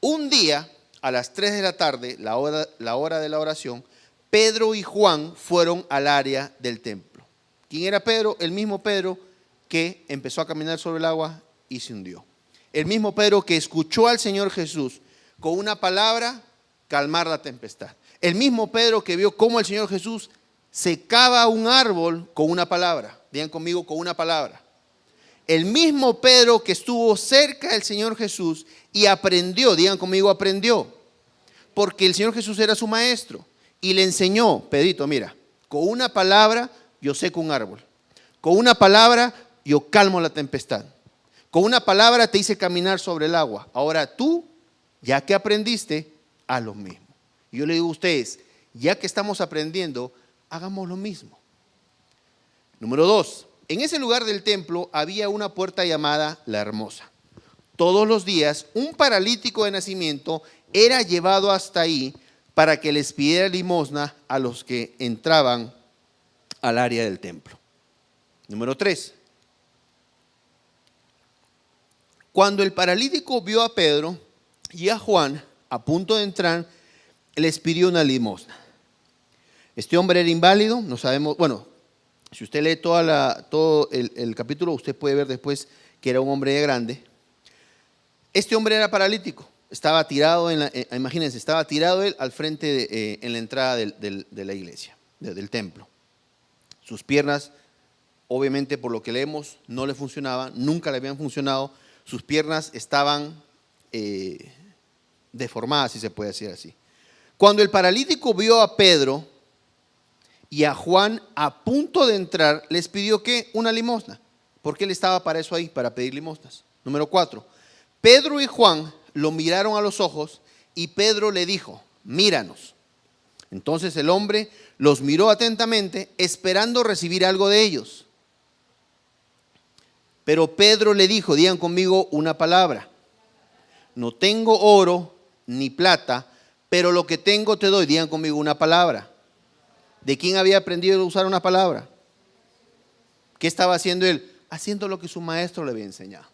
Un día, a las 3 de la tarde, la hora de la oración, Pedro y Juan fueron al área del templo. ¿Quién era Pedro? El mismo Pedro que empezó a caminar sobre el agua y se hundió. El mismo Pedro que escuchó al Señor Jesús con una palabra calmar la tempestad. El mismo Pedro que vio cómo el Señor Jesús secaba un árbol con una palabra. Digan conmigo, con una palabra. El mismo Pedro que estuvo cerca del Señor Jesús y aprendió, digan conmigo, aprendió. Porque el Señor Jesús era su maestro y le enseñó: Pedrito, mira, con una palabra yo seco un árbol. Con una palabra yo calmo la tempestad. Con una palabra te hice caminar sobre el agua. Ahora tú, ya que aprendiste, haz lo mismo. Y yo le digo a ustedes, ya que estamos aprendiendo, hagamos lo mismo. Número 2. En ese lugar del templo había una puerta llamada La Hermosa. Todos los días un paralítico de nacimiento era llevado hasta ahí para que les pidiera limosna a los que entraban al área del templo. Número 3. Cuando el paralítico vio a Pedro y a Juan a punto de entrar, les pidió una limosna. Este hombre era inválido, no sabemos, bueno, si usted lee todo el capítulo, usted puede ver después que era un hombre grande. Este hombre era paralítico, estaba tirado, imagínense, estaba tirado él al frente en la entrada de la iglesia, del templo. Sus piernas, obviamente por lo que leemos, no le funcionaban, nunca le habían funcionado. Sus piernas estaban deformadas, si se puede decir así. Cuando el paralítico vio a Pedro y a Juan a punto de entrar, les pidió ¿qué? Una limosna. Porque él estaba para eso ahí, para pedir limosnas. Número 4. Pedro y Juan lo miraron a los ojos y Pedro le dijo: míranos. Entonces el hombre los miró atentamente, esperando recibir algo de ellos. Pero Pedro le dijo, digan conmigo una palabra: no tengo oro ni plata, pero lo que tengo te doy. Digan conmigo una palabra. ¿De quién había aprendido a usar una palabra? ¿Qué estaba haciendo él? Haciendo lo que su maestro le había enseñado.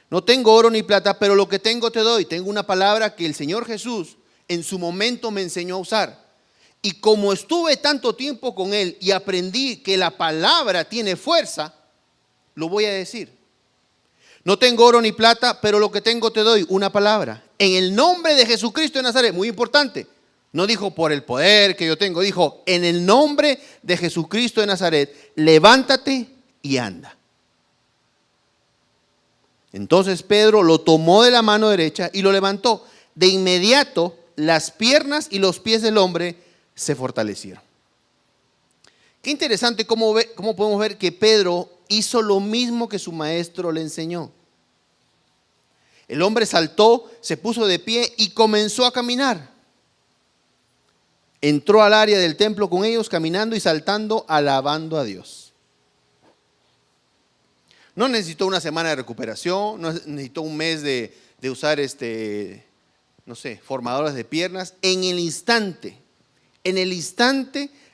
No tengo oro ni plata, pero lo que tengo te doy. Tengo una palabra que el Señor Jesús en su momento me enseñó a usar. Y como estuve tanto tiempo con Él y aprendí que la palabra tiene fuerza, lo voy a decir. No tengo oro ni plata, pero lo que tengo te doy, una palabra. En el nombre de Jesucristo de Nazaret, muy importante. No dijo por el poder que yo tengo, dijo en el nombre de Jesucristo de Nazaret, levántate y anda. Entonces Pedro lo tomó de la mano derecha y lo levantó. De inmediato las piernas y los pies del hombre se fortalecieron. Qué interesante cómo podemos ver que Pedro hizo lo mismo que su maestro le enseñó. El hombre saltó, se puso de pie y comenzó a caminar. Entró al área del templo con ellos, caminando y saltando, alabando a Dios. No necesitó una semana de recuperación, no necesitó un mes de usar formadores de piernas. En el instante,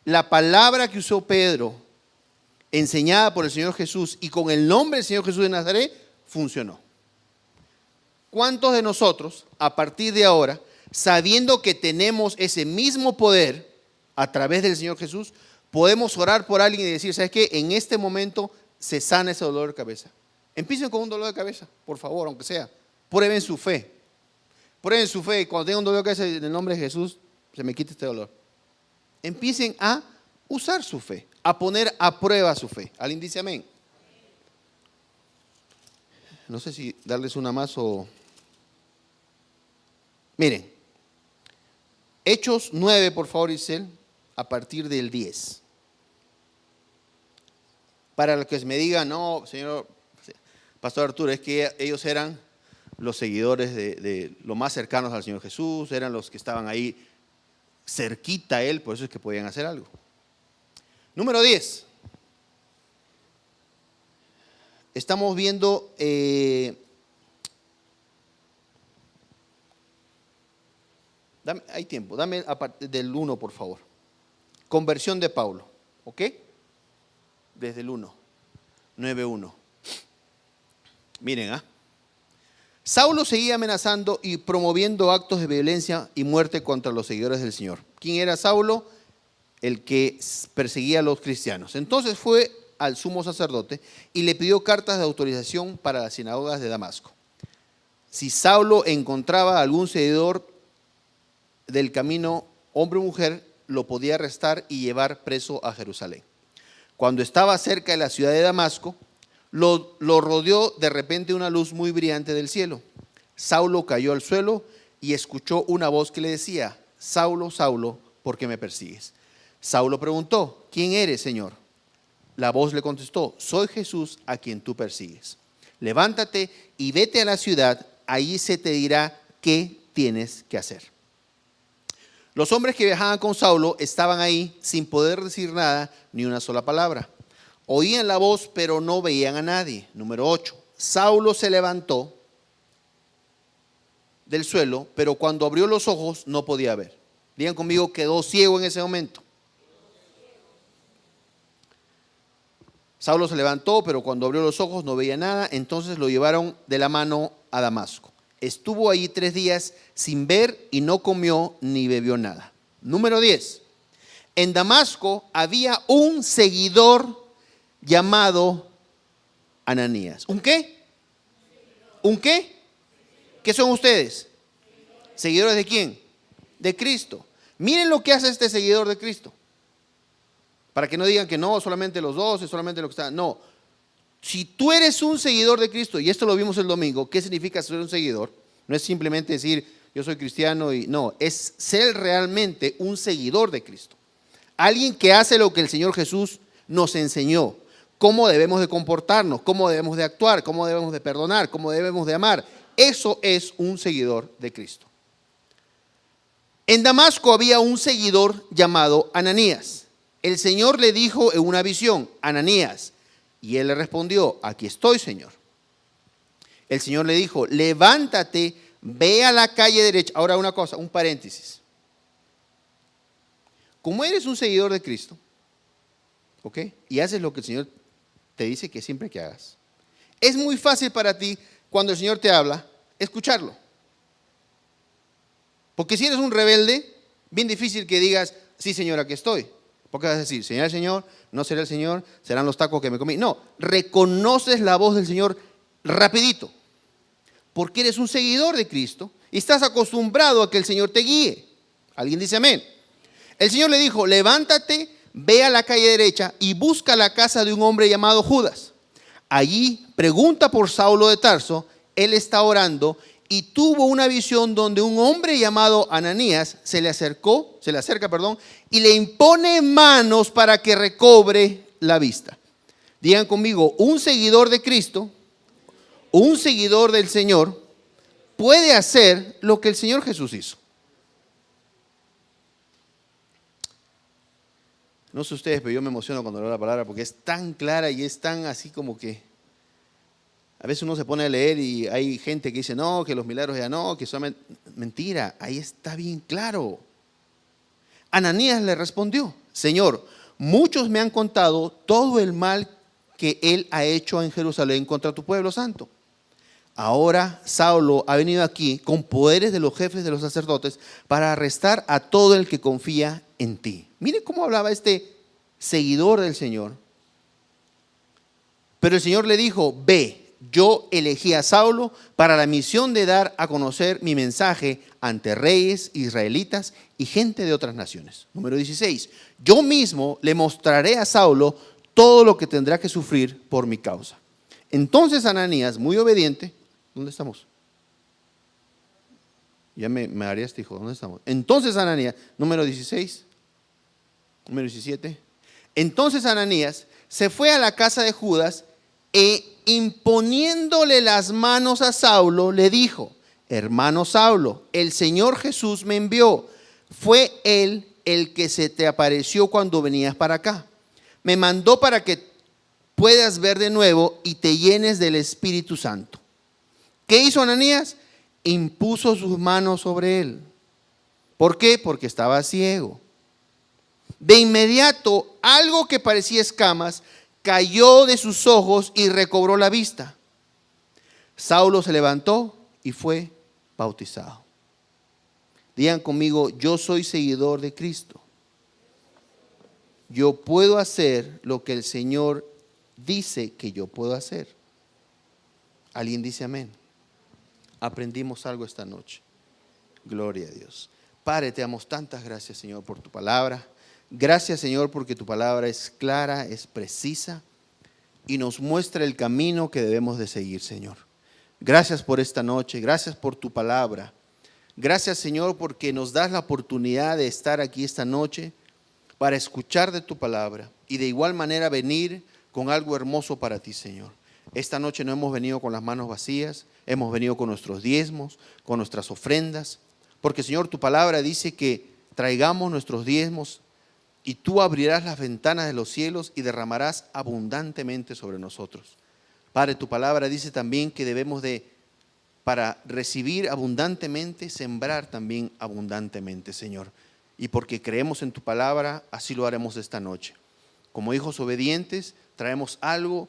la palabra que usó Pedro, enseñada por el Señor Jesús y con el nombre del Señor Jesús de Nazaret, funcionó. ¿Cuántos de nosotros, a partir de ahora, sabiendo que tenemos ese mismo poder a través del Señor Jesús, podemos orar por alguien y decir, ¿sabes qué? En este momento se sana ese dolor de cabeza. Empiecen con un dolor de cabeza, por favor, aunque sea. Prueben su fe. Prueben su fe. Cuando tengan un dolor de cabeza, en el nombre de Jesús, se me quita este dolor. Empiecen a usar su fe, a poner a prueba su fe. ¿Alguien dice amén? No sé si darles una más o... Miren, Hechos 9, por favor, Isel, a partir del 10. Para los que me digan, no, señor Pastor Arturo, es que ellos eran los seguidores de los más cercanos al Señor Jesús, eran los que estaban ahí cerquita a Él, por eso es que podían hacer algo. Número 10. Estamos viendo Hay tiempo, dame del 1, por favor. Conversión de Pablo, ¿ok? Desde el 1, 9:1. Miren, Saulo seguía amenazando y promoviendo actos de violencia y muerte contra los seguidores del Señor. ¿Quién era Saulo? El que perseguía a los cristianos. Entonces fue al sumo sacerdote y le pidió cartas de autorización para las sinagogas de Damasco. Si Saulo encontraba algún seguidor del camino, hombre o mujer, lo podía arrestar y llevar preso a Jerusalén. Cuando estaba cerca de la ciudad de Damasco, lo rodeó de repente una luz muy brillante del cielo. Saulo cayó al suelo y escuchó una voz que le decía: Saulo, Saulo, ¿por qué me persigues? Saulo preguntó: ¿quién eres, Señor? La voz le contestó: soy Jesús a quien tú persigues. Levántate y vete a la ciudad, allí se te dirá qué tienes que hacer. Los hombres que viajaban con Saulo estaban ahí sin poder decir nada, ni una sola palabra. Oían la voz, pero no veían a nadie. Número 8. Saulo se levantó del suelo, pero cuando abrió los ojos no podía ver. Digan conmigo: quedó ciego en ese momento. Saulo se levantó, pero cuando abrió los ojos no veía nada. Entonces lo llevaron de la mano a Damasco. Estuvo allí 3 días sin ver y no comió ni bebió nada. Número 10. En Damasco había un seguidor llamado Ananías. ¿Un qué? ¿Un qué? ¿Qué son ustedes? ¿Seguidores de quién? De Cristo. Miren lo que hace este seguidor de Cristo. Para que no digan que no, solamente los 12, solamente lo que está. No. Si tú eres un seguidor de Cristo, y esto lo vimos el domingo, ¿qué significa ser un seguidor? No es simplemente decir yo soy cristiano y no, es ser realmente un seguidor de Cristo. Alguien que hace lo que el Señor Jesús nos enseñó, cómo debemos de comportarnos, cómo debemos de actuar, cómo debemos de perdonar, cómo debemos de amar. Eso es un seguidor de Cristo. En Damasco había un seguidor llamado Ananías. El Señor le dijo en una visión: Ananías. Y él le respondió: aquí estoy, Señor. El Señor le dijo: levántate, ve a la calle derecha. Ahora una cosa, un paréntesis. Como eres un seguidor de Cristo, ¿ok? Y haces lo que el Señor te dice que siempre que hagas, es muy fácil para ti, cuando el Señor te habla, escucharlo. Porque si eres un rebelde, bien difícil que digas: sí, Señor, aquí estoy. Porque vas a decir: ¿será el Señor? ¿No será el Señor? ¿Serán los tacos que me comí? No, reconoces la voz del Señor rapidito. Porque eres un seguidor de Cristo y estás acostumbrado a que el Señor te guíe. ¿Alguien dice amén? El Señor le dijo: levántate, ve a la calle derecha y busca la casa de un hombre llamado Judas. Allí pregunta por Saulo de Tarso. Él está orando y tuvo una visión donde un hombre llamado Ananías se le acerca, y le impone manos para que recobre la vista. Digan conmigo: un seguidor de Cristo, un seguidor del Señor, puede hacer lo que el Señor Jesús hizo. No sé ustedes, pero yo me emociono cuando leo la palabra porque es tan clara y es tan así como que a veces uno se pone a leer y hay gente que dice no, que los milagros ya no, que son mentira. Ahí está bien claro. Ananías le respondió: Señor, muchos me han contado todo el mal que él ha hecho en Jerusalén contra tu pueblo santo. Ahora Saulo ha venido aquí con poderes de los jefes de los sacerdotes para arrestar a todo el que confía en ti. Mire cómo hablaba este seguidor del Señor. Pero el Señor le dijo: ve, yo elegí a Saulo para la misión de dar a conocer mi mensaje ante reyes, israelitas y gente de otras naciones. Número 16. Yo mismo le mostraré a Saulo todo lo que tendrá que sufrir por mi causa. Entonces Ananías, muy obediente, ¿dónde estamos? Ya me mareaste, hijo, ¿dónde estamos? Entonces Ananías, número 16, número 17. Entonces Ananías se fue a la casa de Judas e imponiéndole las manos a Saulo, le dijo: hermano Saulo, el Señor Jesús me envió. Fue Él el que se te apareció cuando venías para acá. Me mandó para que puedas ver de nuevo y te llenes del Espíritu Santo. ¿Qué hizo Ananías? Impuso sus manos sobre él. ¿Por qué? Porque estaba ciego. De inmediato, algo que parecía escamas cayó de sus ojos y recobró la vista. Saulo se levantó y fue bautizado. Digan conmigo, yo soy seguidor de Cristo. Yo puedo hacer lo que el Señor dice que yo puedo hacer. ¿Alguien dice amén? Aprendimos algo esta noche. Gloria a Dios. Padre, te damos tantas gracias, Señor, por tu palabra. Gracias, Señor, porque tu palabra es clara, es precisa y nos muestra el camino que debemos de seguir, Señor. Gracias por esta noche, gracias por tu palabra. Gracias, Señor, porque nos das la oportunidad de estar aquí esta noche para escuchar de tu palabra y de igual manera venir con algo hermoso para ti, Señor. Esta noche no hemos venido con las manos vacías, hemos venido con nuestros diezmos, con nuestras ofrendas, porque, Señor, tu palabra dice que traigamos nuestros diezmos y tú abrirás las ventanas de los cielos y derramarás abundantemente sobre nosotros. Padre, tu palabra dice también que debemos de, para recibir abundantemente, sembrar también abundantemente, Señor. Y porque creemos en tu palabra, así lo haremos esta noche. Como hijos obedientes, traemos algo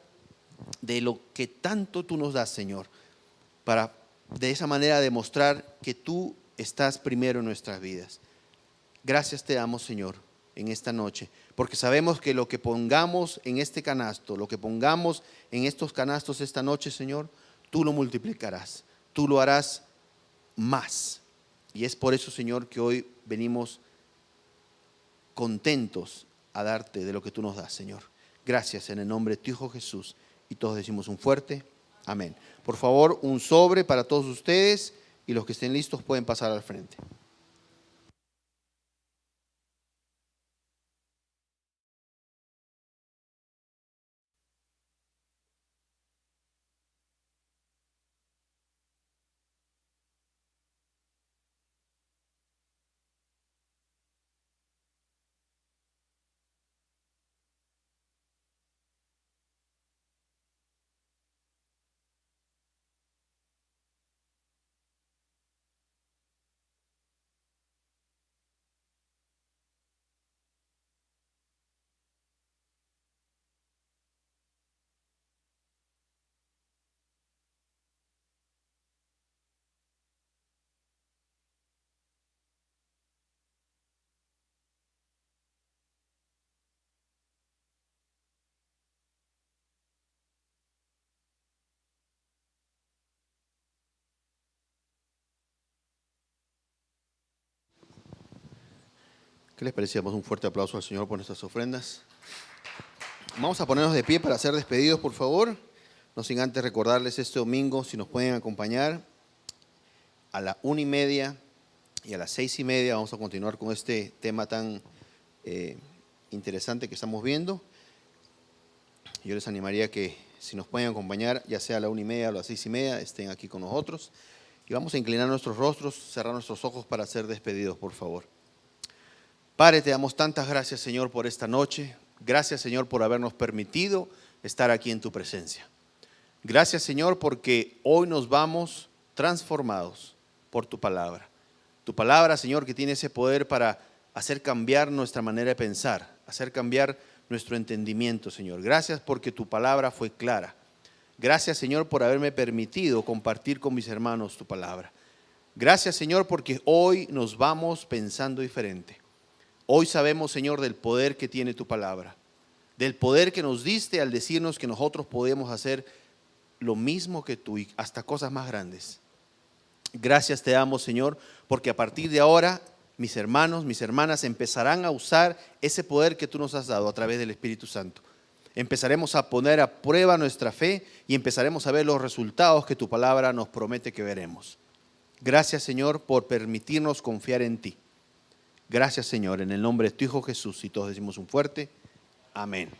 de lo que tanto tú nos das, Señor, para de esa manera demostrar que tú estás primero en nuestras vidas. Gracias te damos, Señor, en esta noche, porque sabemos que lo que pongamos en este canasto, lo que pongamos en estos canastos esta noche, Señor, tú lo multiplicarás, tú lo harás más. Y es por eso, Señor, que hoy venimos contentos a darte de lo que tú nos das, Señor. Gracias en el nombre de tu Hijo Jesús. Y todos decimos un fuerte amén. Por favor, un sobre para todos ustedes y los que estén listos pueden pasar al frente. ¿Qué les parece? Damos un fuerte aplauso al Señor por nuestras ofrendas. Vamos a ponernos de pie para ser despedidos, por favor. No sin antes recordarles este domingo, si nos pueden acompañar a la 1:30 y a las 6:30. Vamos a continuar con este tema tan interesante que estamos viendo. Yo les animaría que si nos pueden acompañar, ya sea a la 1:30 o a las 6:30, estén aquí con nosotros. Y vamos a inclinar nuestros rostros, cerrar nuestros ojos para ser despedidos, por favor. Padre, te damos tantas gracias, Señor, por esta noche. Gracias, Señor, por habernos permitido estar aquí en tu presencia. Gracias, Señor, porque hoy nos vamos transformados por tu palabra. Tu palabra, Señor, que tiene ese poder para hacer cambiar nuestra manera de pensar, hacer cambiar nuestro entendimiento, Señor. Gracias porque tu palabra fue clara. Gracias, Señor, por haberme permitido compartir con mis hermanos tu palabra. Gracias, Señor, porque hoy nos vamos pensando diferente. Hoy sabemos, Señor, del poder que tiene tu palabra, del poder que nos diste al decirnos que nosotros podemos hacer lo mismo que tú y hasta cosas más grandes. Gracias te damos, Señor, porque a partir de ahora mis hermanos, mis hermanas empezarán a usar ese poder que tú nos has dado a través del Espíritu Santo. Empezaremos a poner a prueba nuestra fe y empezaremos a ver los resultados que tu palabra nos promete que veremos. Gracias, Señor, por permitirnos confiar en ti. Gracias, Señor, en el nombre de tu Hijo Jesús. Y todos decimos un fuerte amén.